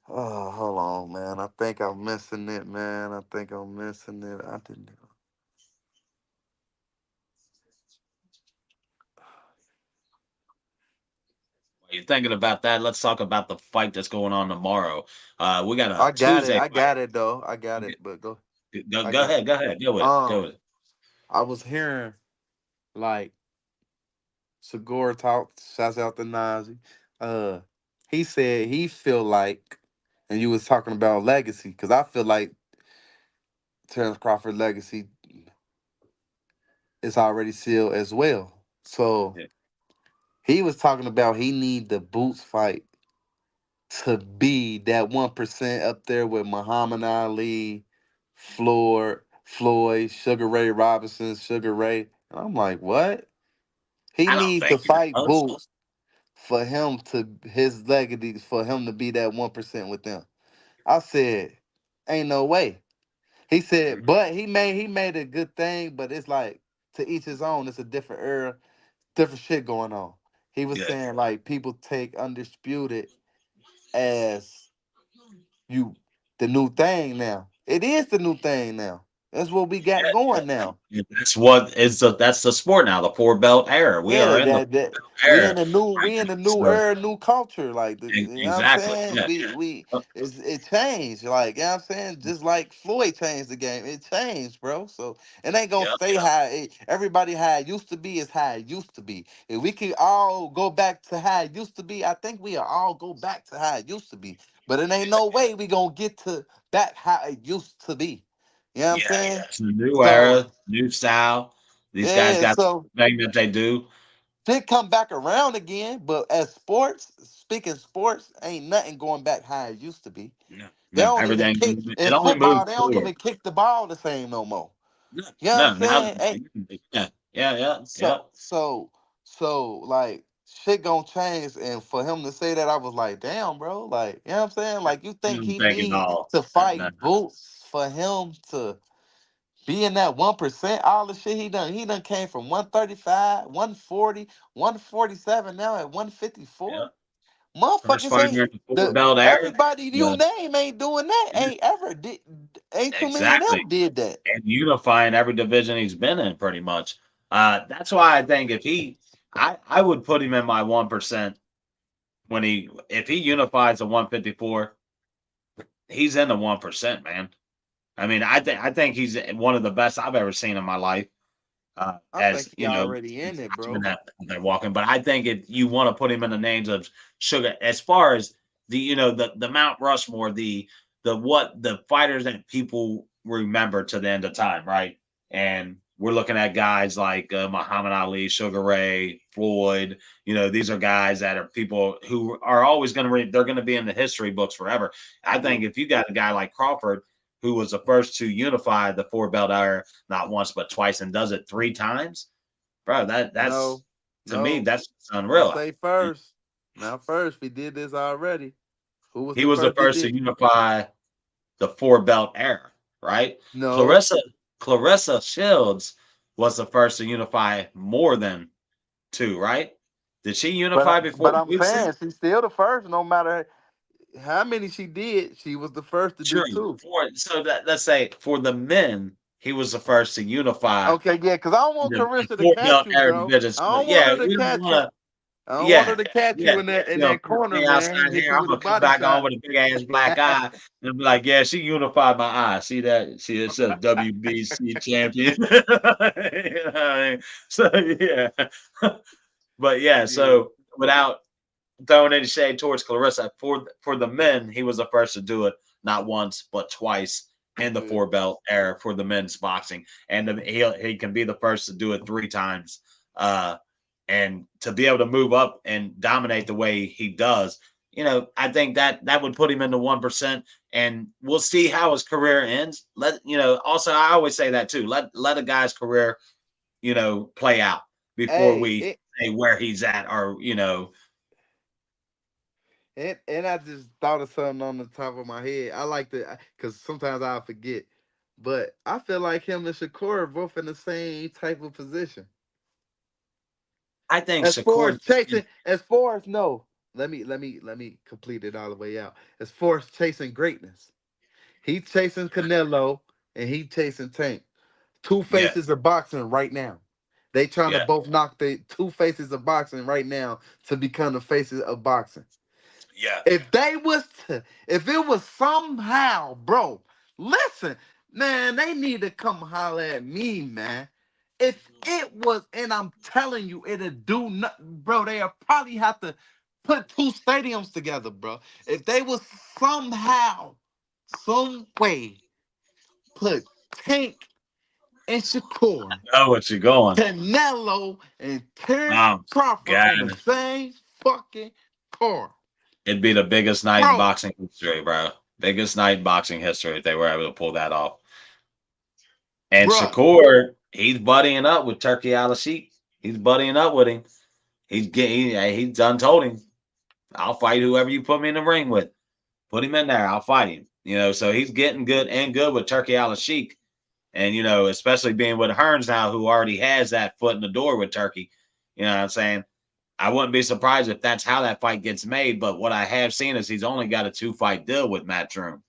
Oh, hold on, man. I think I'm missing it, man. I think I'm missing it. I didn't. While you're thinking about that, let's talk about the fight that's going on tomorrow. We got a I got it. Tuesday I fight. got it though. I got it. But go. I Go got. ahead. Go ahead. Go with it. Go Um, with it. I was hearing like Segura talk. Shouts out to Nazi. Uh, he said he feel like, and you was talking about legacy, because I feel like Terrence Crawford legacy is already sealed as well. So Yeah. he was talking about he need the Boots fight to be that 1% up there with Muhammad Ali, Floyd, Sugar Ray Robinson, Sugar Ray. And I'm like, what? He I don't need to think he fight does. Boots for him to his legacy for him to be that 1% with them. I said, ain't no way. He said, Mhm. but he made a good thing, but it's like to each his own. It's a different era, different shit going on. He was Yeah. saying like people take undisputed as you the new thing now. It is the new thing now. That's what we got going now. That's what is that's the sport now, the four belt era. We are Yeah, in the that we in era the new right we in now. the new So era, new culture. Like you know what I'm exactly. saying? Yeah. We it changed. Like you know what I'm saying? Just like Floyd changed the game. It changed, bro. So it ain't gonna Yep. stay how everybody how it used to be is how it used to be. If we could all go back to how it used to be, I think we'll all go back to how it used to be. But it ain't no way we gonna get to back how it used to be. You know what I'm Yeah. saying? It's a new So era, new style. These guys yeah, got so the thing that they do. did come back around again, but as sports, speaking sports, ain't nothing going back how it used to be. No. They No, don't even everything kick in it only moves football. They don't forward. even kick the ball the same no more. No, You know what I'm no, now saying? Hey, yeah, yeah, yeah, yeah. so like shit gonna change, and for him to say that, I was like, damn, bro. Like, you know what I'm saying? Like, you I think don't he think at need all. to No, fight boots for him to be in that 1%? All the shit he done came from 135, 140, 147, now at yeah. 154. First Motherfuckers fighter ain't in the four the belt era. everybody you Yeah, name ain't doing that. yeah, Ain't ever did. Ain't too many of exactly. them did that. And unifying every division he's been in pretty much. That's why I think I would put him in my 1% when if he unifies the 154, he's in the 1%, man. I mean, I think he's one of the best I've ever seen in my life. I As think he you know, already in it, even bro. that walking. But I think if you want to put him in the names of Sugar, as far as the Mount Rushmore, the fighters that people remember to the end of time, right? And we're looking at guys like Muhammad Ali, Sugar Ray, Floyd. These are guys that are people who are always going to they're going to be in the history books forever. I think if you got a guy like Crawford, who was the first to unify the four belt era not once but twice and does it three times, bro. That's No, to me no. that's Don't unreal. say first. Not first. We did this already. Who was He the was the first that first to did? unify the four belt era, right? No. Clarissa Shields was the first to unify more than two, right? Did she unify But before I'm Boosie? saying she's still the first, no matter how many she did, she was the first to do Sure. two. Let's say for the men, he was the first to unify Okay, yeah, because I don't want the Carissa to four catch belt you, era bro. divisions. I But don't want yeah, her to we don't catch want you. to. I don't want Yeah, her to catch yeah. you in You know, that catch corner, me man, outside and hit here. you I'm with a gonna come body back on shot. with a big ass black eye and be like, "Yeah, she unified my eye. See that? See it says WBC champion." You know what I mean? So yeah, but yeah. Yeah, So without throwing any shade towards Clarissa, for the men, he was the first to do it, not once but twice in the yeah. four belt era for the men's boxing, and he can be the first to do it three times. Uh, and to be able to move up and dominate the way he does, I think that would put him in the 1%. And we'll see how his career ends. Also, I always say that too. Let a guy's career, play out before Hey, we say where he's at, or and I just thought of something on the top of my head. I like to, because sometimes I forget, but I feel like him and Shakur are both in the same type of position. I think As far as Shakur. chasing, as far as no, let me complete it all the way out. As far as chasing greatness, he chasing Canelo and he chasing Tank. Two Yeah, faces of boxing right now. They trying to yeah, both knock the two faces of boxing right now to become the faces of boxing. yeah. If it was somehow, bro, listen, man, they need to come holler at me, man. If it was, and I'm telling you, it'll do nothing, bro. They'll probably have to put two stadiums together, bro. If they was somehow, some way, put Tank and Shakur, I know what you're going. Canelo and Terrence Oh, Crawford God, on the same fucking card, it'd be the biggest night in bro, boxing history, bro. Biggest night in boxing history if they were able to pull that off. And bro. Shakur, he's buddying up with Turkey Al Sheikh. He's buddying up with him. He's done told him, I'll fight whoever you put me in the ring with. Put him in there, I'll fight him. So he's getting good with Turkey Al Sheikh. And especially being with Hearns now, who already has that foot in the door with Turkey. You know what I'm saying? I wouldn't be surprised if that's how that fight gets made. But what I have seen is he's only got a 2-fight deal with Matchroom.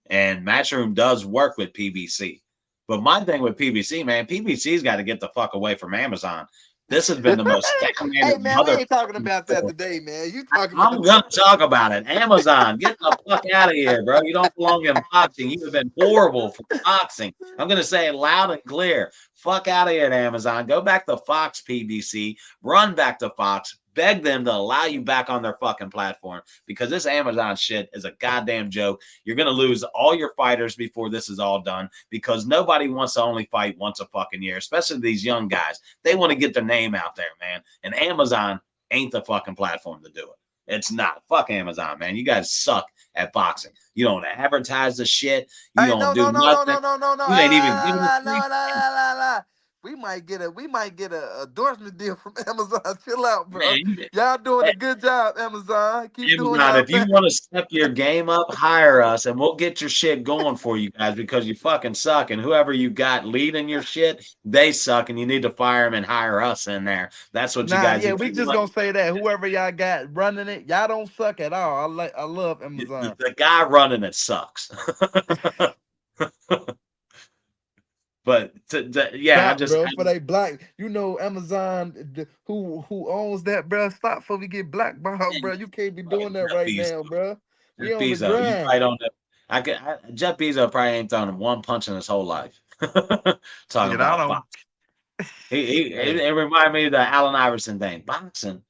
And Matchroom does work with PBC. But my thing with PBC, man, PBC's got to get the fuck away from Amazon. This has been the most Hey stagnated man, we ain't talking motherfucking about that show. today, man. You talking I'm about gonna talk about it. Amazon, get the fuck out of here, bro. You don't belong in boxing. You have been horrible for boxing. I'm gonna say it loud and clear. Fuck out of here, Amazon. Go back to Fox, PBC. Run back to Fox. Beg them to allow you back on their fucking platform, because this Amazon shit is a goddamn joke. You're gonna lose all your fighters before this is all done, because nobody wants to only fight once a fucking year, especially these young guys. They want to get their name out there, man. And Amazon ain't the fucking platform to do it. It's not. Fuck Amazon, man. You guys suck at boxing. You don't advertise the shit. You Hey, don't no, do no, no, no, nothing. no, no, no, no. You ain't even giving a free. La. We might get a endorsement deal from Amazon. Chill out, bro. Man, Y'all doing a good job, Amazon. Keep doing Amazon, y'all if you thing. want to step your game up, hire us and we'll get your shit going for you guys because you fucking suck. And whoever you got leading your shit, they suck and you need to fire them and hire us in there. That's what you Nah, guys yeah, do. we just gonna say that whoever y'all got running it, y'all don't suck at all. I love The, Amazon. the guy running it sucks. But yeah, Stop, bro. For they black, Amazon, who owns that, bro. Stop before we get blackballed, bro. You can't be doing that Jeff right Bezos. now, bro. We Jeff on the Bezos, you grind. probably don't know. Jeff Bezos probably ain't thrown one punch in his whole life. Talking Shit, I about don't. boxing. It, Hey, it reminded me of the Allen Iverson thing. Boxing.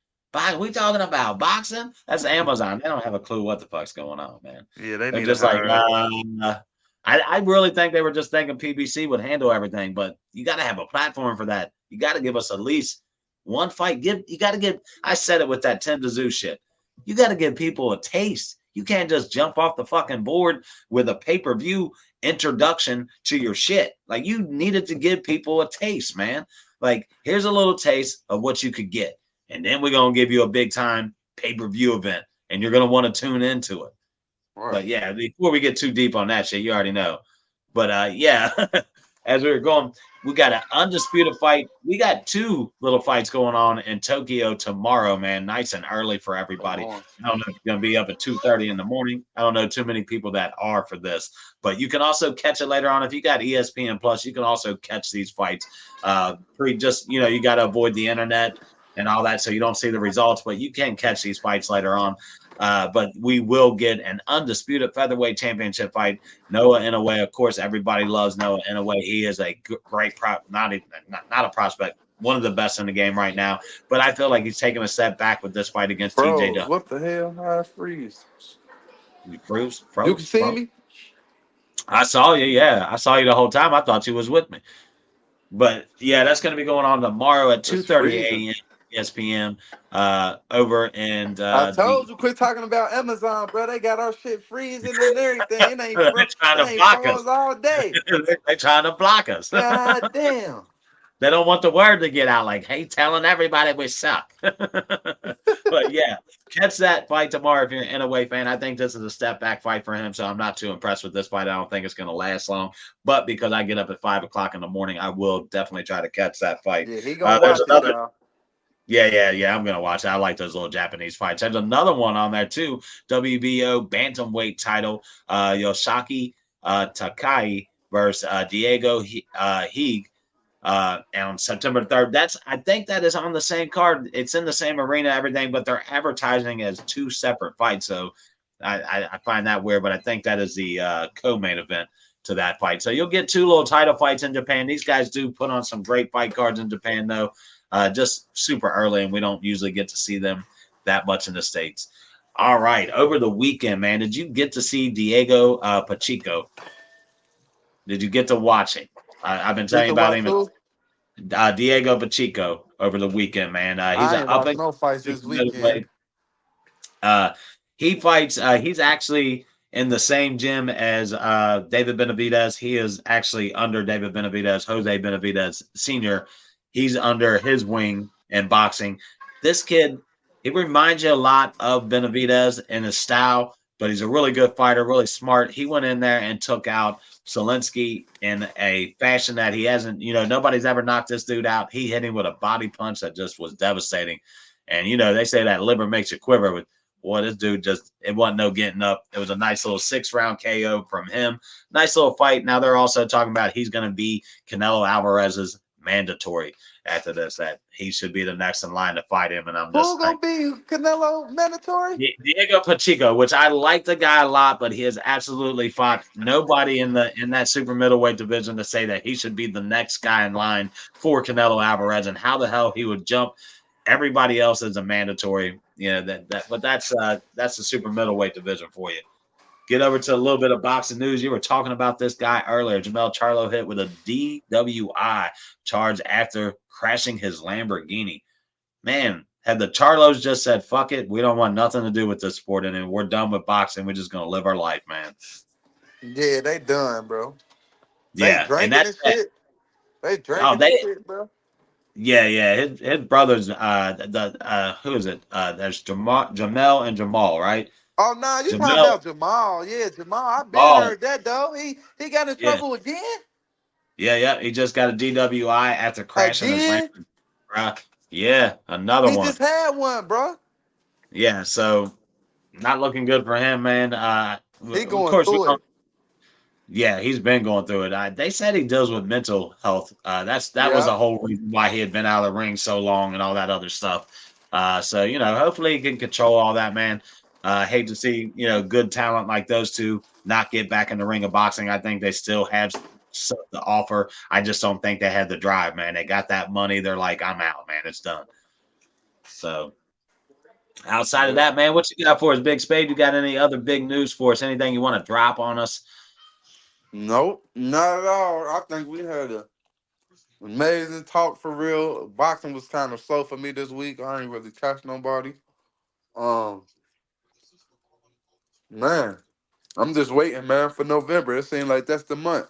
We talking about boxing? That's Amazon. They don't have a clue what the fuck's going on, man. yeah, they They're need to just like, hire. I really think they were just thinking PBC would handle everything, but you got to have a platform for that. You got to give us at least one fight. You got to give. I said it with that Tim Tszyu shit. You got to give people a taste. You can't just jump off the fucking board with a pay-per-view introduction to your shit. Like you needed to give people a taste, man. Like here's a little taste of what you could get, and then we're gonna give you a big time pay-per-view event, and you're gonna want to tune into it. Right. But yeah, before we get too deep on that shit, you already know. But yeah, as we were going, we got an undisputed fight. We got two little fights going on in Tokyo tomorrow, man. Nice and early for Hold everybody. on. I don't know if you're gonna be up at 2:30 in the morning. I don't know too many people that are for this, but you can also catch it later on. If you got ESPN Plus, you can also catch these fights. You got to avoid the internet and all that, so you don't see the results, but you can catch these fights later on. But we will get an undisputed featherweight championship fight. Noah Inoue, of course, everybody loves Noah Inoue. He is a great not a prospect, one of the best in the game right now. But I feel like he's taking a step back with this fight against TJ Froze. Duff. What the hell? How I freeze? You You can see froze. me? I saw you. Yeah, I saw you the whole time. I thought you was with me. But yeah, that's going to be going on tomorrow at It's 2:30 freezing. a.m. ESPN over in I the. told you, quit talking about Amazon, bro. They got our shit freezing and everything. It ain't They're trying it to ain't block us. froze all day. They're trying to block us. God damn. They don't want the word to get out like, hey, telling everybody we suck. But yeah, catch that fight tomorrow if you're an Inoue fan. I think this is a step back fight for him, so I'm not too impressed with this fight. I don't think it's going to last long. But because I get up at 5 o'clock in the morning, I will definitely try to catch that fight. Yeah, he gonna There's watch it, another. y'all. Yeah. I'm gonna watch it. I like those little Japanese fights. There's another one on there too. WBO bantamweight title. Yoshaki Takai versus Diego Heeg on September 3rd. I think that is on the same card. It's in the same arena, everything, but they're advertising as two separate fights. So I find that weird, but I think that is the co-main event to that fight. So you'll get two little title fights in Japan. These guys do put on some great fight cards in Japan, though. Just super early, and we don't usually get to see them that much in the States. All right, over the weekend, man, did you get to see Diego Pacheco? Did you get to watch it? I've been Get telling you to about watch him. who? Diego Pacheco over the weekend, man. He's I an ain't up watched and no fights super this weekend. middleweight. He fights. He's actually in the same gym as David Benavidez. He is actually under David Benavidez, Jose Benavidez Senior. He's under his wing in boxing. This kid, he reminds you a lot of Benavidez in his style, but he's a really good fighter, really smart. He went in there and took out Solinsky in a fashion that he hasn't. Nobody's ever knocked this dude out. He hit him with a body punch that just was devastating. And they say that liver makes you quiver. With boy, this dude it wasn't no getting up. It was a nice little 6-round KO from him. Nice little fight. Now they're also talking about he's going to be Canelo Alvarez's mandatory after this, that he should be the next in line to fight him. And I'm Who just like, gonna be Canelo mandatory? Diego Pacheco, which I like the guy a lot, but he has absolutely fought nobody in that super middleweight division to say that he should be the next guy in line for Canelo Alvarez, and how the hell he would jump everybody else as a mandatory. But that's the super middleweight division for you. Get over to a little bit of boxing news. You were talking about this guy earlier. Jamel Charlo hit with a DWI charge after crashing his Lamborghini. Man, had the Charlos just said, "Fuck it, we don't want nothing to do with this sport, and we're done with boxing. We're just gonna live our life, man." Yeah, they done, bro. They Yeah, and drinking that's and that. shit. They Oh, drinking and they shit, bro. yeah. His brothers, the who is it? There's Jamel and Jamal, right? Oh no, you talking Jamel, about Jamal? Yeah, Jamal. I been Jamal, heard that though. He got in yeah, trouble again. yeah. He just got a DWI after crashing his Range Again? Rover. Yeah, another He one. just had one, bro. Yeah, so not looking good for him, man. He Of going course, we through don't. it. Yeah, he's been going through it. They said he deals with mental health. That was Yeah. a whole reason why he had been out of the ring so long and all that other stuff. So hopefully he can control all that, man. Hate to see good talent like those two not get back in the ring of boxing. I think they still have something to offer. I just don't think they had the drive, man. They got that money. They're like, I'm out, man. It's done. So outside of Yeah. that, man, what you got for us, Big Spade? You got any other big news for us? Anything you want to drop on us? Nope, not at all. I think we had a amazing talk for real. Boxing was kind of slow for me this week. I ain't really catch nobody. Um, man, I'm just waiting, man, for November. It seems like that's the month.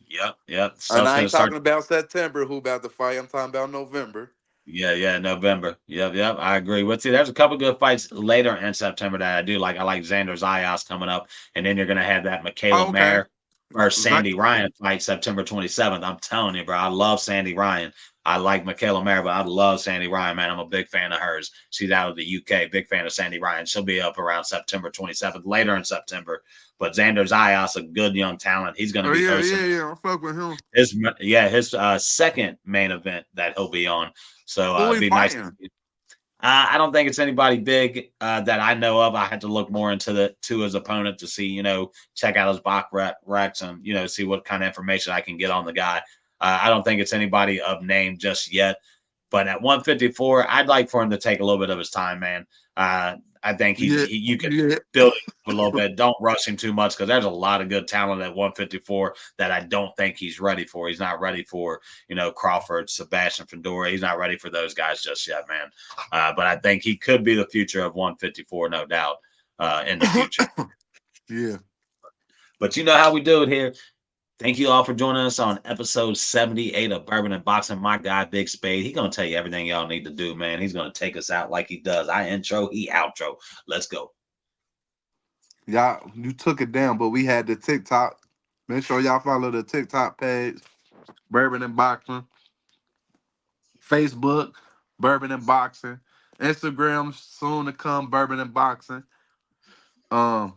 Yep. And Stuff's I gonna ain't start. talking about September, who about to fight. I'm talking about November. Yeah, November. Yep. I agree with you. There's a couple good fights later in September that I do like. I like Xander Zayas coming up, and then you're gonna have that Michaela Oh, okay. Mayer versus Right. Sandy Ryan fight September 27th. I'm telling you, bro, I love Sandy Ryan. I like Michaela Mayer, but I love Sandy Ryan, man. I'm a big fan of hers. She's out of the UK. Big fan of Sandy Ryan. She'll be up around September 27th, later in September. But Xander Zayas, a good young talent. He's going to Oh be yeah, hosting yeah, yeah. I fuck with him. his second main event that he'll be on. So Who it'd he be nice to fighting? see. I don't think it's anybody big that I know of. I had to look more into his opponent to see, check out his box recs and see what kind of information I can get on the guy. I don't think it's anybody of name just yet. But at 154, I'd like for him to take a little bit of his time, man. I think Yeah, you could yeah. build it up a little bit. Don't rush him too much because there's a lot of good talent at 154 that I don't think he's ready for. He's not ready for Crawford, Sebastian Fedora. He's not ready for those guys just yet, man. But I think he could be the future of 154, no doubt, in the future. Yeah. But you know how we do it here. Thank you all for joining us on episode 78 of Bourbon and Boxing. My guy, Big Spade, he's going to tell you everything y'all need to do, man. He's going to take us out like he does. I intro, he outro. Let's go. Y'all, you took it down, but we had the TikTok. Make sure y'all follow the TikTok page, Bourbon and Boxing. Facebook, Bourbon and Boxing. Instagram soon to come, Bourbon and Boxing. Um,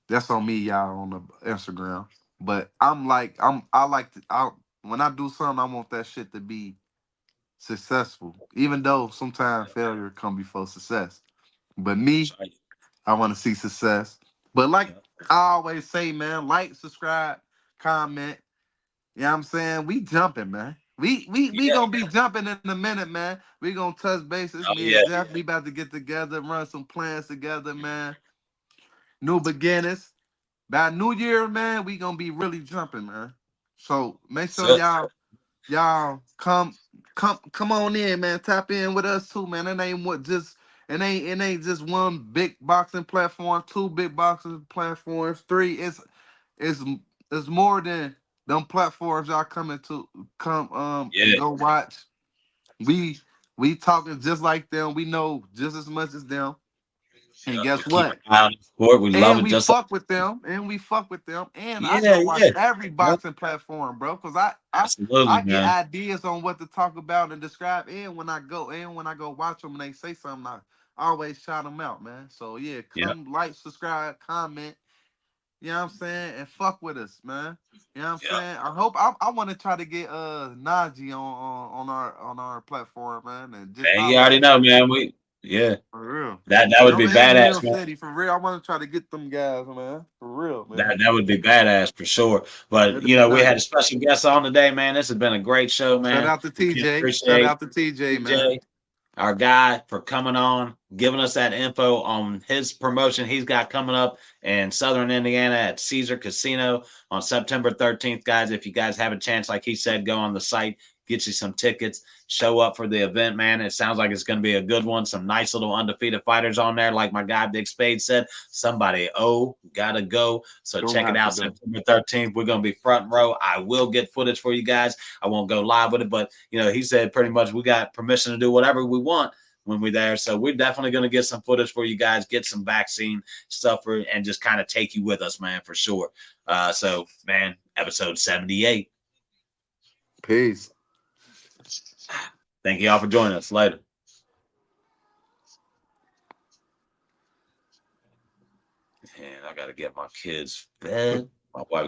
that's on me, y'all, on the Instagram. But I like to when I do something, I want that shit to be successful. Even though sometimes failure come before success. But me, That's right. I want to see success. But like Yep. I always say, man, like, subscribe, comment. You know what I'm saying? We jumping, man. We Yeah. gonna be jumping in a minute, man. We gonna touch bases. Oh, Me yeah. and Jeff, we about to get together, run some plans together, man. New beginnings. By New Year, man, we gonna be really jumping, man. So make sure So, y'all come on in, man. Tap in with us too, man. It ain't just one big boxing platform, two big boxing platforms, three. It's it's more than them platforms y'all coming to come and yeah. go watch. We we talking just like them. We know just as much as them. And Yep. We guess keep what? an eye on the sport. We love And it we just like, fuck with them. And we fuck with them. And I yeah, go watch yeah. every Yep. boxing platform, bro. Cause I Absolutely, get man. ideas on what to talk about and describe. And when I go watch them and they say something, I always shout them out, man. So yeah, Yep. come like, subscribe, comment. You know what I'm saying? And fuck with us, man. You know what I'm Yep. saying? I want to try to get Najee on our platform, man, and just And you holler already at him. know, man. Yeah. For real. That would be Him and badass, Hill man. City, for real. I want to try to get them guys, man. For real, man. That would be badass for sure. But That'd be we had a nice. special guest on today, man. This has been a great show, Shout man. out to We can TJ. Shout appreciate out to TJ, man. DJ, our guy, for coming on, giving us that info on his promotion he's got coming up in Southern Indiana at Cesar Casino on September 13th, guys. If you guys have a chance, like he said, go on the site, get you some tickets, show up for the event, man. It sounds like it's going to be a good one. Some nice little undefeated fighters on there. Like my guy Big Spade said, somebody gotta go. So Don't check it have out to go. September 13th. We're going to be front row. I will get footage for you guys. I won't go live with it, but he said pretty much we got permission to do whatever we want when we're there. So we're definitely going to get some footage for you guys, get some vaccine stuff and just kind of take you with us, man, for sure. So, man, episode 78. Peace. Thank you all for joining us. Later. And I got to get my kids fed. My wife